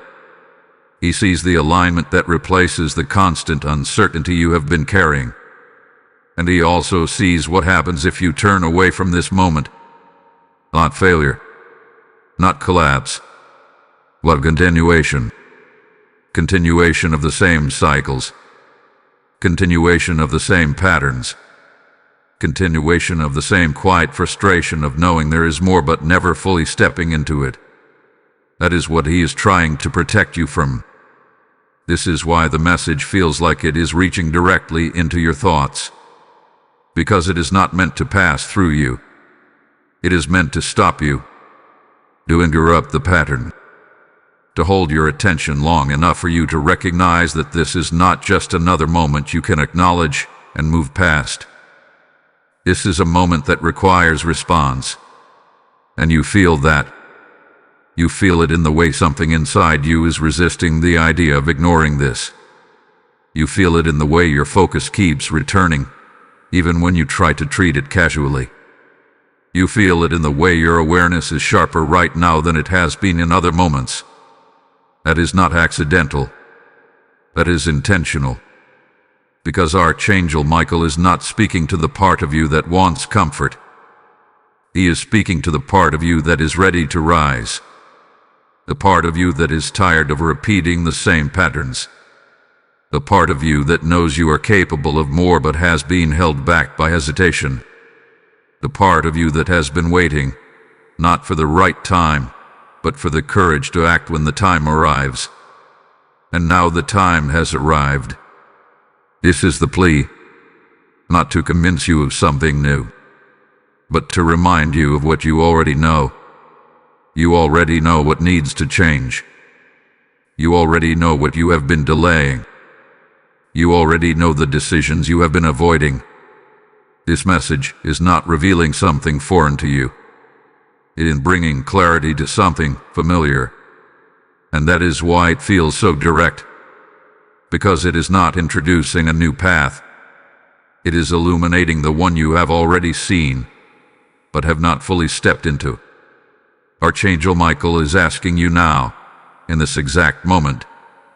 He sees the alignment that replaces the constant uncertainty you have been carrying. And he also sees what happens if you turn away from this moment. Not failure, not collapse, but continuation. Continuation of the same cycles. Continuation of the same patterns. Continuation of the same quiet frustration of knowing there is more but never fully stepping into it. That is what he is trying to protect you from. This is why the message feels like it is reaching directly into your thoughts. Because it is not meant to pass through you. It is meant to stop you, to interrupt the pattern, to hold your attention long enough for you to recognize that this is not just another moment you can acknowledge and move past. This is a moment that requires response. And you feel that. You feel it in the way something inside you is resisting the idea of ignoring this. You feel it in the way your focus keeps returning, even when you try to treat it casually. You feel it in the way your awareness is sharper right now than it has been in other moments. That is not accidental. That is intentional. Because Archangel Michael is not speaking to the part of you that wants comfort. He is speaking to the part of you that is ready to rise. The part of you that is tired of repeating the same patterns. The part of you that knows you are capable of more but has been held back by hesitation. The part of you that has been waiting, not for the right time, but for the courage to act when the time arrives. And now the time has arrived. This is the plea, not to convince you of something new, but to remind you of what you already know. You already know what needs to change. You already know what you have been delaying. You already know the decisions you have been avoiding. This message is not revealing something foreign to you. It is bringing clarity to something familiar. And that is why it feels so direct. Because it is not introducing a new path. It is illuminating the one you have already seen, but have not fully stepped into. Archangel Michael is asking you now, in this exact moment,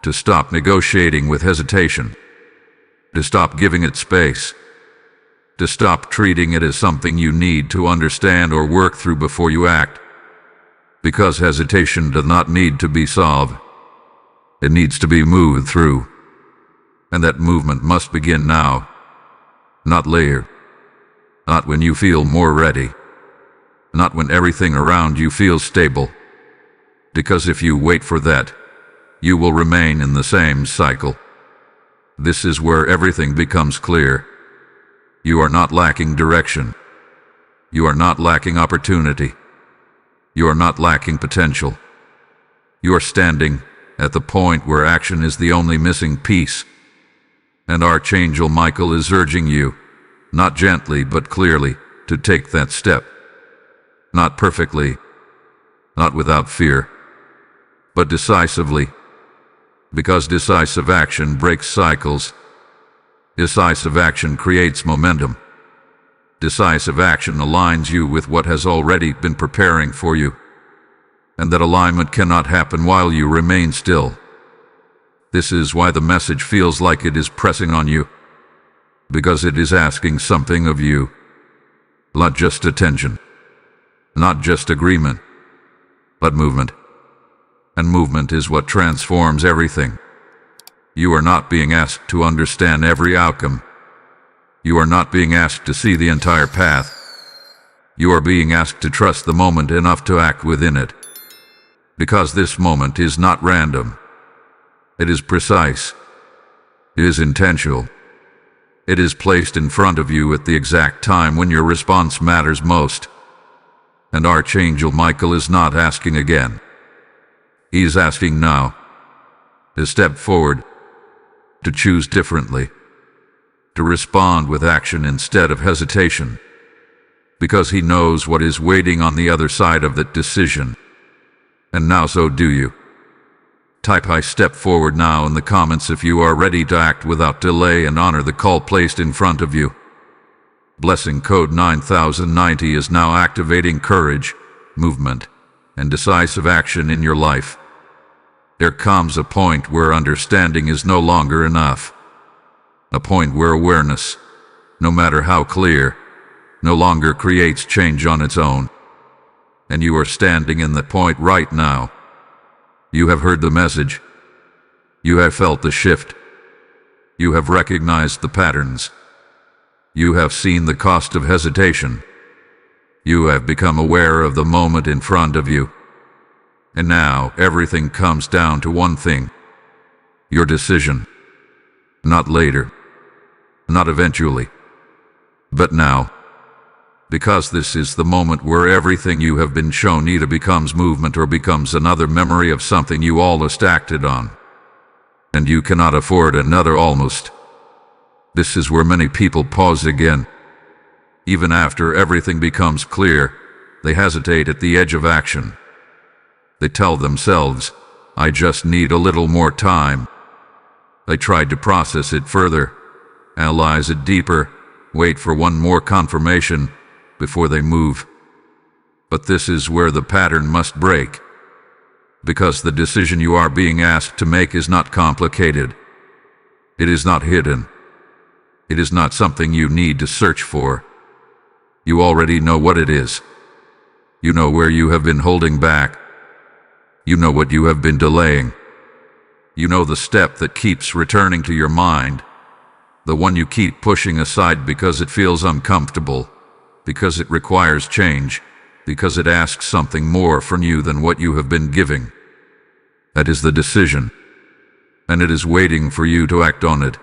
to stop negotiating with hesitation. To stop giving it space. To stop treating it as something you need to understand or work through before you act. Because hesitation does not need to be solved. It needs to be moved through. And that movement must begin now. Not later. Not when you feel more ready. Not when everything around you feels stable. Because if you wait for that, you will remain in the same cycle. This is where everything becomes clear. You are not lacking direction. You are not lacking opportunity. You are not lacking potential. You are standing at the point where action is the only missing piece. And Archangel Michael is urging you, not gently but clearly, to take that step. Not perfectly, not without fear, but decisively. Because decisive action breaks cycles. Decisive action creates momentum. Decisive action aligns you with what has already been preparing for you. And that alignment cannot happen while you remain still. This is why the message feels like it is pressing on you, because it is asking something of you. Not just attention, not just agreement, but movement. And movement is what transforms everything. You are not being asked to understand every outcome. You are not being asked to see the entire path. You are being asked to trust the moment enough to act within it. Because this moment is not random. It is precise. It is intentional. It is placed in front of you at the exact time when your response matters most. And Archangel Michael is not asking again. He is asking now to step forward, to choose differently, to respond with action instead of hesitation, because he knows what is waiting on the other side of that decision. And now so do you. Type "I step forward" now in the comments if you are ready to act without delay and honor the call placed in front of you. Blessing code 9090 is now activating courage, movement, and decisive action in your life. There comes a point where understanding is no longer enough. A point where awareness, no matter how clear, no longer creates change on its own. And you are standing in that point right now. You have heard the message. You have felt the shift. You have recognized the patterns. You have seen the cost of hesitation. You have become aware of the moment in front of you. And now everything comes down to one thing: your decision. Not later. Not eventually. But now. Because this is the moment where everything you have been shown either becomes movement or becomes another memory of something you almost acted on. And you cannot afford another almost. This is where many people pause again. Even after everything becomes clear, they hesitate at the edge of action. They tell themselves, "I just need a little more time." They tried to process it further, analyze it deeper, wait for one more confirmation before they move. But this is where the pattern must break. Because the decision you are being asked to make is not complicated. It is not hidden. It is not something you need to search for. You already know what it is. You know where you have been holding back. You know what you have been delaying. You know the step that keeps returning to your mind, the one you keep pushing aside because it feels uncomfortable, because it requires change, because it asks something more from you than what you have been giving. That is the decision, and it is waiting for you to act on it.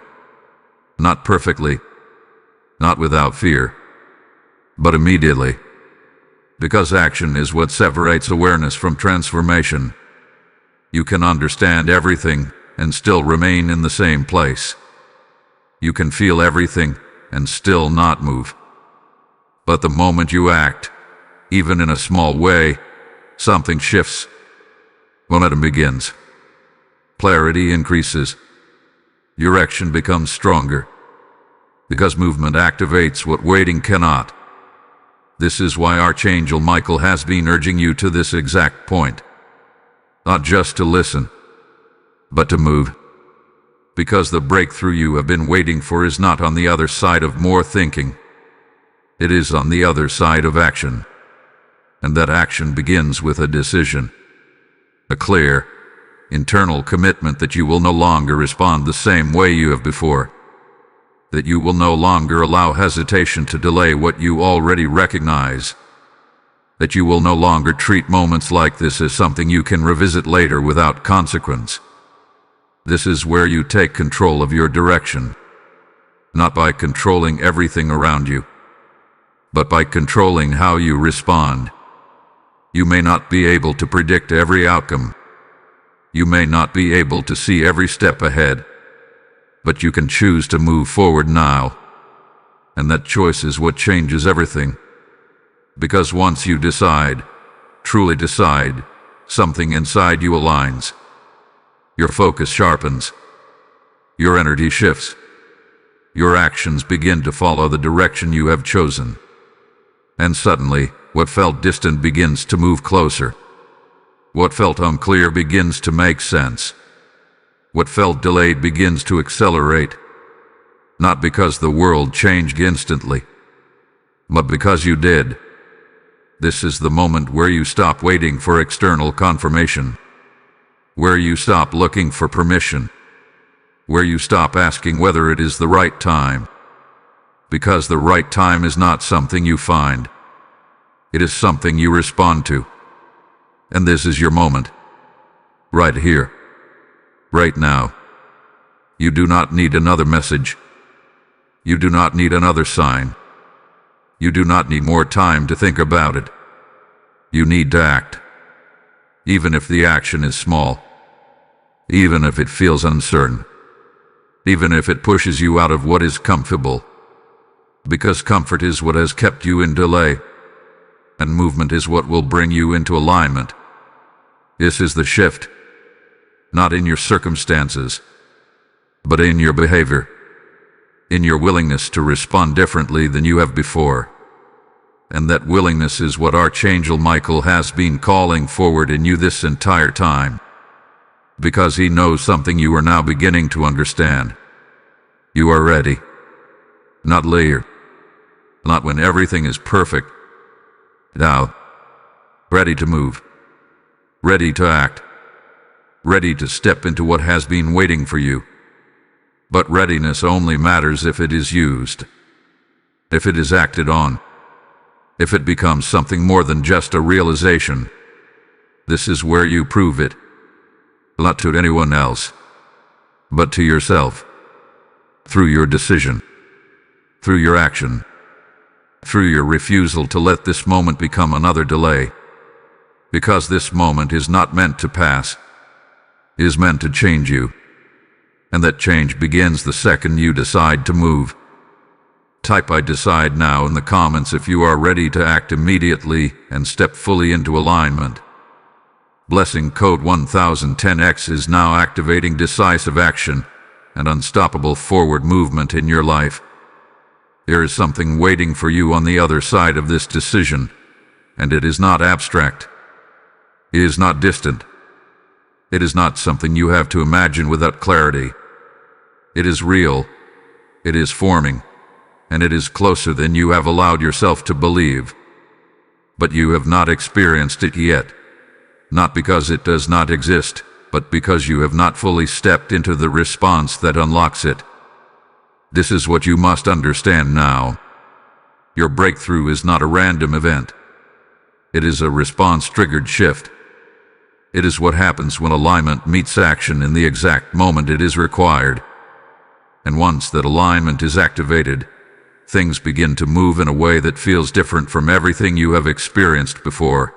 Not perfectly, not without fear, but immediately. Because action is what separates awareness from transformation. You can understand everything and still remain in the same place. You can feel everything and still not move. But the moment you act, even in a small way, something shifts. Momentum begins. Clarity increases. Your action becomes stronger. Because movement activates what waiting cannot. This is why Archangel Michael has been urging you to this exact point. Not just to listen, but to move. Because the breakthrough you have been waiting for is not on the other side of more thinking. It is on the other side of action. And that action begins with a decision. A clear, internal commitment that you will no longer respond the same way you have before. That you will no longer allow hesitation to delay what you already recognize. That you will no longer treat moments like this as something you can revisit later without consequence. This is where you take control of your direction. Not by controlling everything around you, but by controlling how you respond. You may not be able to predict every outcome. You may not be able to see every step ahead. But you can choose to move forward now. And that choice is what changes everything. Because once you decide, truly decide, something inside you aligns. Your focus sharpens. Your energy shifts. Your actions begin to follow the direction you have chosen. And suddenly, what felt distant begins to move closer. What felt unclear begins to make sense. What felt delayed begins to accelerate, not because the world changed instantly, but because you did. This is the moment where you stop waiting for external confirmation, where you stop looking for permission, where you stop asking whether it is the right time, because the right time is not something you find. It is something you respond to. And this is your moment. Right here. Right now. You do not need another message. You do not need another sign. You do not need more time to think about it. You need to act. Even if the action is small. Even if it feels uncertain. Even if it pushes you out of what is comfortable. Because comfort is what has kept you in delay, and movement is what will bring you into alignment. This is the shift, not in your circumstances, but in your behavior, in your willingness to respond differently than you have before. And that willingness is what Archangel Michael has been calling forward in you this entire time, because he knows something you are now beginning to understand. You are ready, not later. Not when everything is perfect. Now, ready to move, ready to act, ready to step into what has been waiting for you. But readiness only matters if it is used, if it is acted on, if it becomes something more than just a realization. This is where you prove it, not to anyone else, but to yourself, through your decision, through your action, through your refusal to let this moment become another delay. Because this moment is not meant to pass, it is meant to change you. And that change begins the second you decide to move. Type "I decide" now in the comments if you are ready to act immediately and step fully into alignment. Blessing code 1010X is now activating decisive action and unstoppable forward movement in your life. There is something waiting for you on the other side of this decision, and it is not abstract. It is not distant. It is not something you have to imagine without clarity. It is real. It is forming, and it is closer than you have allowed yourself to believe. But you have not experienced it yet, not because it does not exist, but because you have not fully stepped into the response that unlocks it. This is what you must understand now. Your breakthrough is not a random event. It is a response-triggered shift. It is what happens when alignment meets action in the exact moment it is required. And once that alignment is activated, things begin to move in a way that feels different from everything you have experienced before.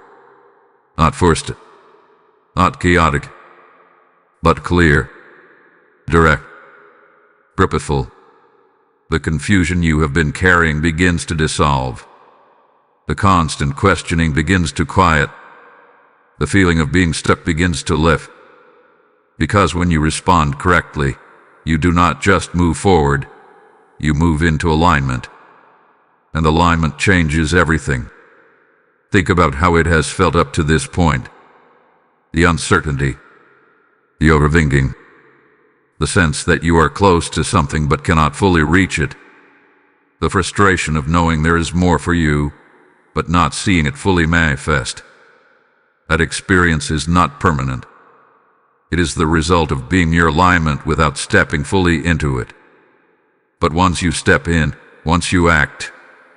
Not forced, not chaotic, but clear, direct, purposeful. The confusion you have been carrying begins to dissolve. The constant questioning begins to quiet. The feeling of being stuck begins to lift. Because when you respond correctly, you do not just move forward, you move into alignment. And alignment changes everything. Think about how it has felt up to this point. The uncertainty, the overthinking, the sense that you are close to something but cannot fully reach it. The frustration of knowing there is more for you, but not seeing it fully manifest. That experience is not permanent. It is the result of being in your alignment without stepping fully into it. But once you step in, once you act,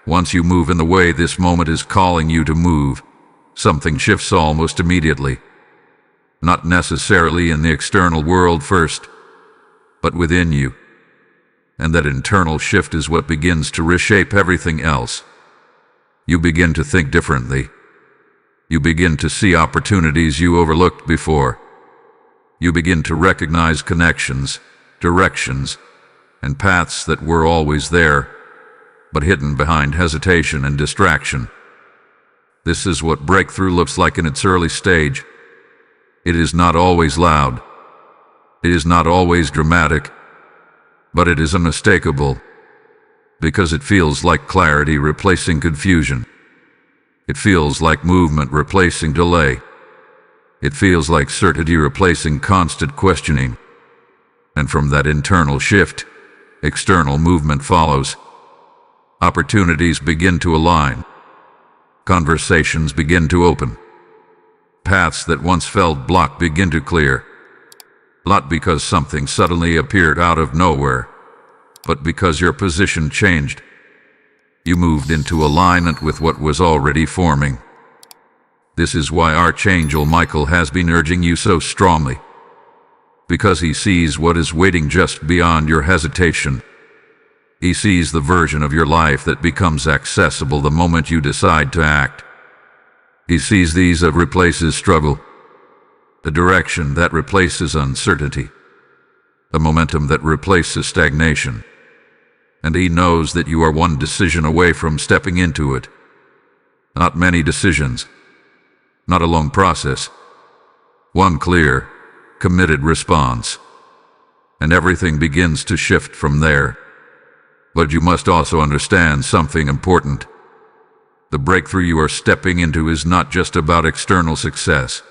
once you move in the way this moment is calling you to move, something shifts almost immediately. Not necessarily in the external world first, but within you. And that internal shift is what begins to reshape everything else. You begin to think differently. You begin to see opportunities you overlooked before. You begin to recognize connections, directions, and paths that were always there, but hidden behind hesitation and distraction. This is what breakthrough looks like in its early stage. It is not always loud. It is not always dramatic, but it is unmistakable, because it feels like clarity replacing confusion. It feels like movement replacing delay. It feels like certainty replacing constant questioning. And from that internal shift, external movement follows. Opportunities begin to align. Conversations begin to open. Paths that once felt blocked begin to clear. Not because something suddenly appeared out of nowhere, but because your position changed. You moved into alignment with what was already forming. This is why Archangel Michael has been urging you so strongly. Because he sees what is waiting just beyond your hesitation. He sees the version of your life that becomes accessible the moment you decide to act. He sees these that replaces struggle, the direction that replaces uncertainty, the momentum that replaces stagnation. And he knows that you are one decision away from stepping into it. Not many decisions, not a long process. One clear, committed response. And everything begins to shift from there. But you must also understand something important. The breakthrough you are stepping into is not just about external success.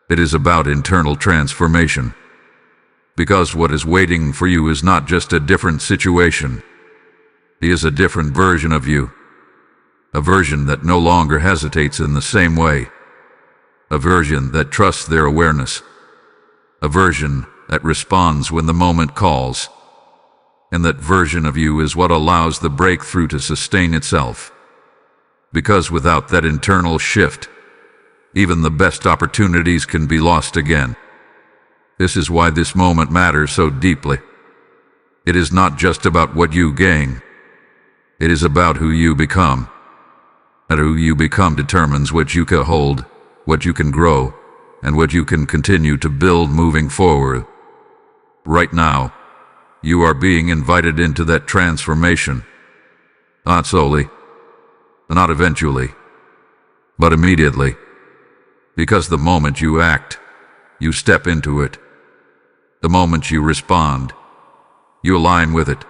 It is about internal transformation. Because what is waiting for you is not just a different situation. It is a different version of you. A version that no longer hesitates in the same way. A version that trusts their awareness. A version that responds when the moment calls. And that version of you is what allows the breakthrough to sustain itself. Because without that internal shift, even the best opportunities can be lost again. This is why this moment matters so deeply. It is not just about what you gain. It is about who you become. And who you become determines what you can hold, what you can grow, and what you can continue to build moving forward. Right now, you are being invited into that transformation. Not solely, not eventually, but immediately. Because the moment you act, you step into it. The moment you respond, you align with it.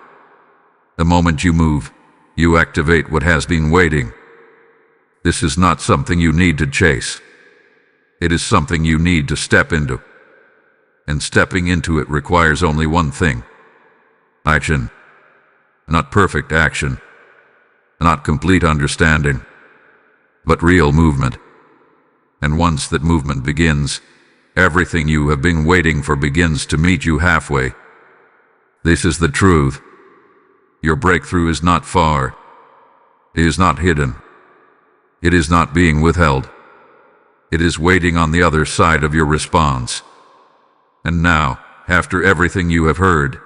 The moment you move, you activate what has been waiting. This is not something you need to chase. It is something you need to step into. And stepping into it requires only one thing. Action. Not perfect action. Not complete understanding. But real movement. And once that movement begins, everything you have been waiting for begins to meet you halfway. This is the truth. Your breakthrough is not far. It is not hidden. It is not being withheld. It is waiting on the other side of your response. And now, after everything you have heard,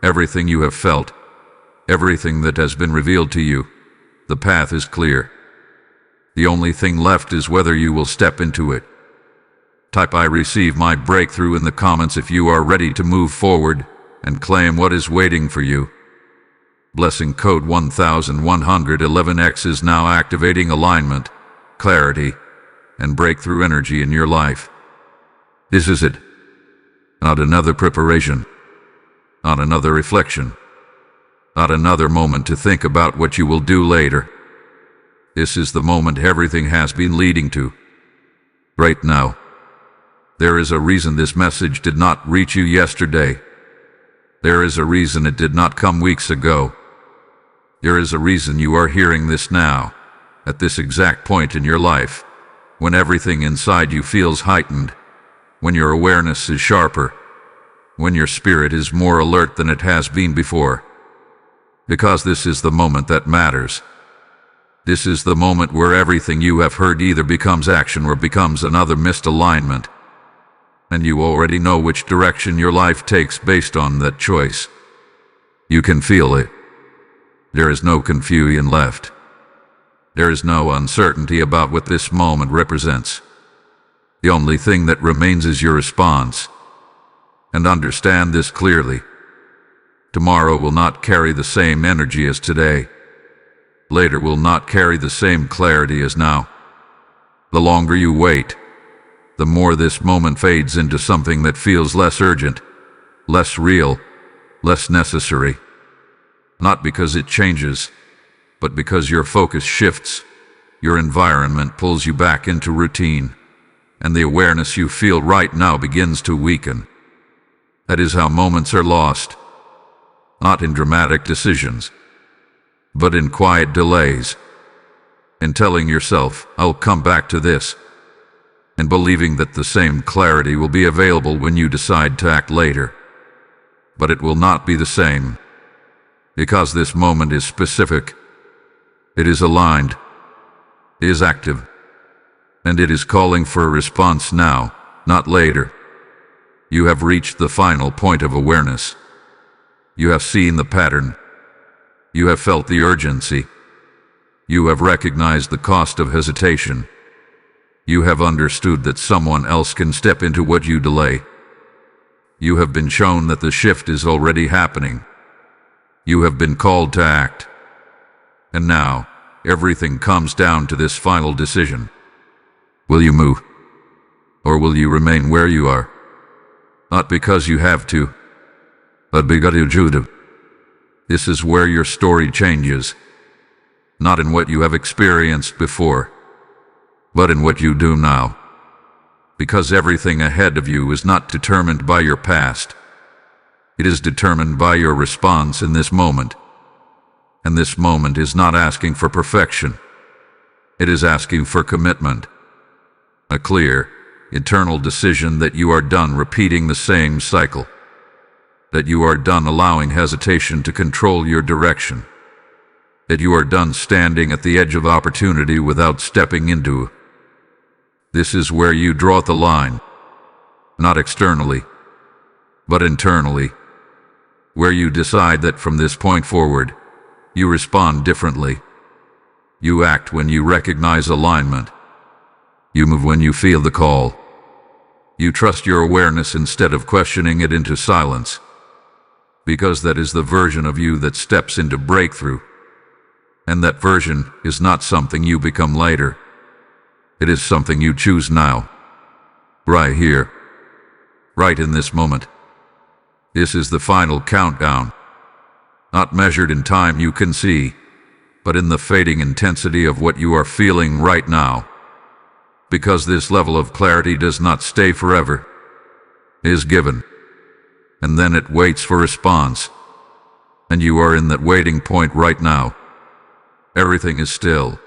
everything you have felt, everything that has been revealed to you, the path is clear. The only thing left is whether you will step into it. Type "I receive my breakthrough" in the comments if you are ready to move forward and claim what is waiting for you. Blessing code 1111X is now activating alignment, clarity, and breakthrough energy in your life. This is it. Not another preparation. Not another reflection. Not another moment to think about what you will do later. This is the moment everything has been leading to. Right now. There is a reason this message did not reach you yesterday. There is a reason it did not come weeks ago. There is a reason you are hearing this now, at this exact point in your life, when everything inside you feels heightened, when your awareness is sharper, when your spirit is more alert than it has been before. Because this is the moment that matters. This is the moment where everything you have heard either becomes action or becomes another missed alignment. And you already know which direction your life takes based on that choice. You can feel it. There is no confusion left. There is no uncertainty about what this moment represents. The only thing that remains is your response. And understand this clearly. Tomorrow will not carry the same energy as today. Later will not carry the same clarity as now. The longer you wait, the more this moment fades into something that feels less urgent, less real, less necessary. Not because it changes, but because your focus shifts, your environment pulls you back into routine, and the awareness you feel right now begins to weaken. That is how moments are lost. Not in dramatic decisions, but in quiet delays. In telling yourself, I'll come back to this. And believing that the same clarity will be available when you decide to act later. But it will not be the same. Because this moment is specific. It is aligned. It is active. And it is calling for a response now, not later. You have reached the final point of awareness. You have seen the pattern. You have felt the urgency. You have recognized the cost of hesitation. You have understood that someone else can step into what you delay. You have been shown that the shift is already happening. You have been called to act. And now, everything comes down to this final decision. Will you move? Or will you remain where you are? Not because you have to, but because you choose to. This is where your story changes. Not in what you have experienced before, but in what you do now. Because everything ahead of you is not determined by your past. It is determined by your response in this moment. And this moment is not asking for perfection. It is asking for commitment. A clear, eternal decision that you are done repeating the same cycle. That you are done allowing hesitation to control your direction. That you are done standing at the edge of opportunity without stepping into it. This is where you draw the line. Not externally, but internally. Where you decide that from this point forward, you respond differently. You act when you recognize alignment. You move when you feel the call. You trust your awareness instead of questioning it into silence. Because that is the version of you that steps into breakthrough. And that version is not something you become later. It is something you choose now. Right here. Right in this moment. This is the final countdown. Not measured in time you can see, but in the fading intensity of what you are feeling right now. Because this level of clarity does not stay forever. It is given. And then it waits for response. And you are in that waiting point right now. Everything is still.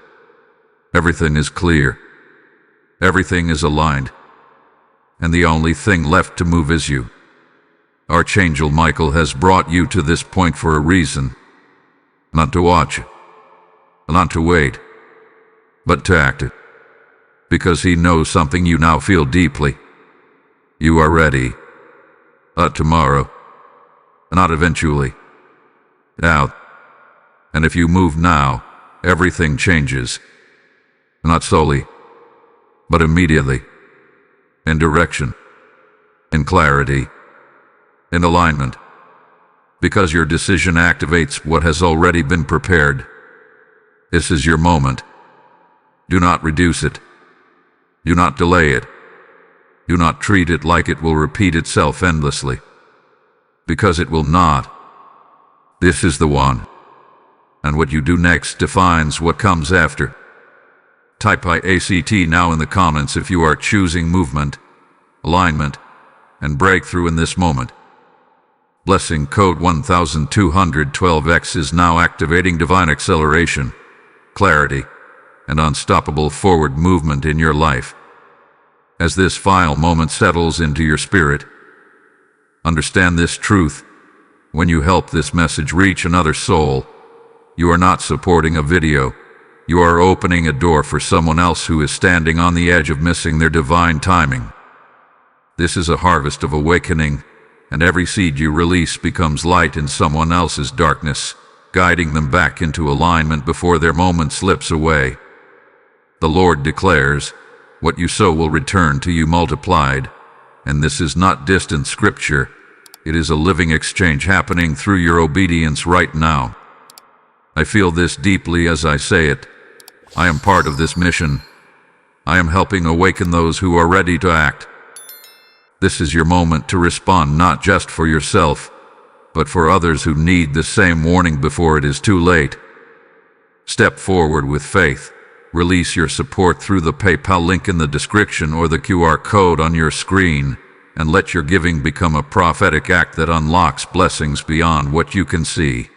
Everything is clear. Everything is aligned. And the only thing left to move is you. Archangel Michael has brought you to this point for a reason. Not to watch it. Not to wait. But to act it. Because he knows something you now feel deeply. You are ready. Not tomorrow. Not eventually. Now. And if you move now, everything changes. Not solely, but immediately. In direction. In clarity. In alignment. Because your decision activates what has already been prepared. This is your moment. Do not reduce it. Do not delay it. Do not treat it like it will repeat itself endlessly. Because it will not. This is the one. And what you do next defines what comes after. Type IACT now in the comments if you are choosing movement, alignment, and breakthrough in this moment. Blessing code 1212X is now activating divine acceleration, clarity, and unstoppable forward movement in your life. As this final moment settles into your spirit, understand this truth. When you help this message reach another soul, you are not supporting a video. You are opening a door for someone else who is standing on the edge of missing their divine timing. This is a harvest of awakening, and every seed you release becomes light in someone else's darkness, guiding them back into alignment before their moment slips away. The Lord declares, what you sow will return to you multiplied, and this is not distant scripture. It is a living exchange happening through your obedience right now. I feel this deeply as I say it. I am part of this mission. I am helping awaken those who are ready to act. This is your moment to respond not just for yourself, but for others who need the same warning before it is too late. Step forward with faith. Release your support through the PayPal link in the description or the QR code on your screen, and let your giving become a prophetic act that unlocks blessings beyond what you can see.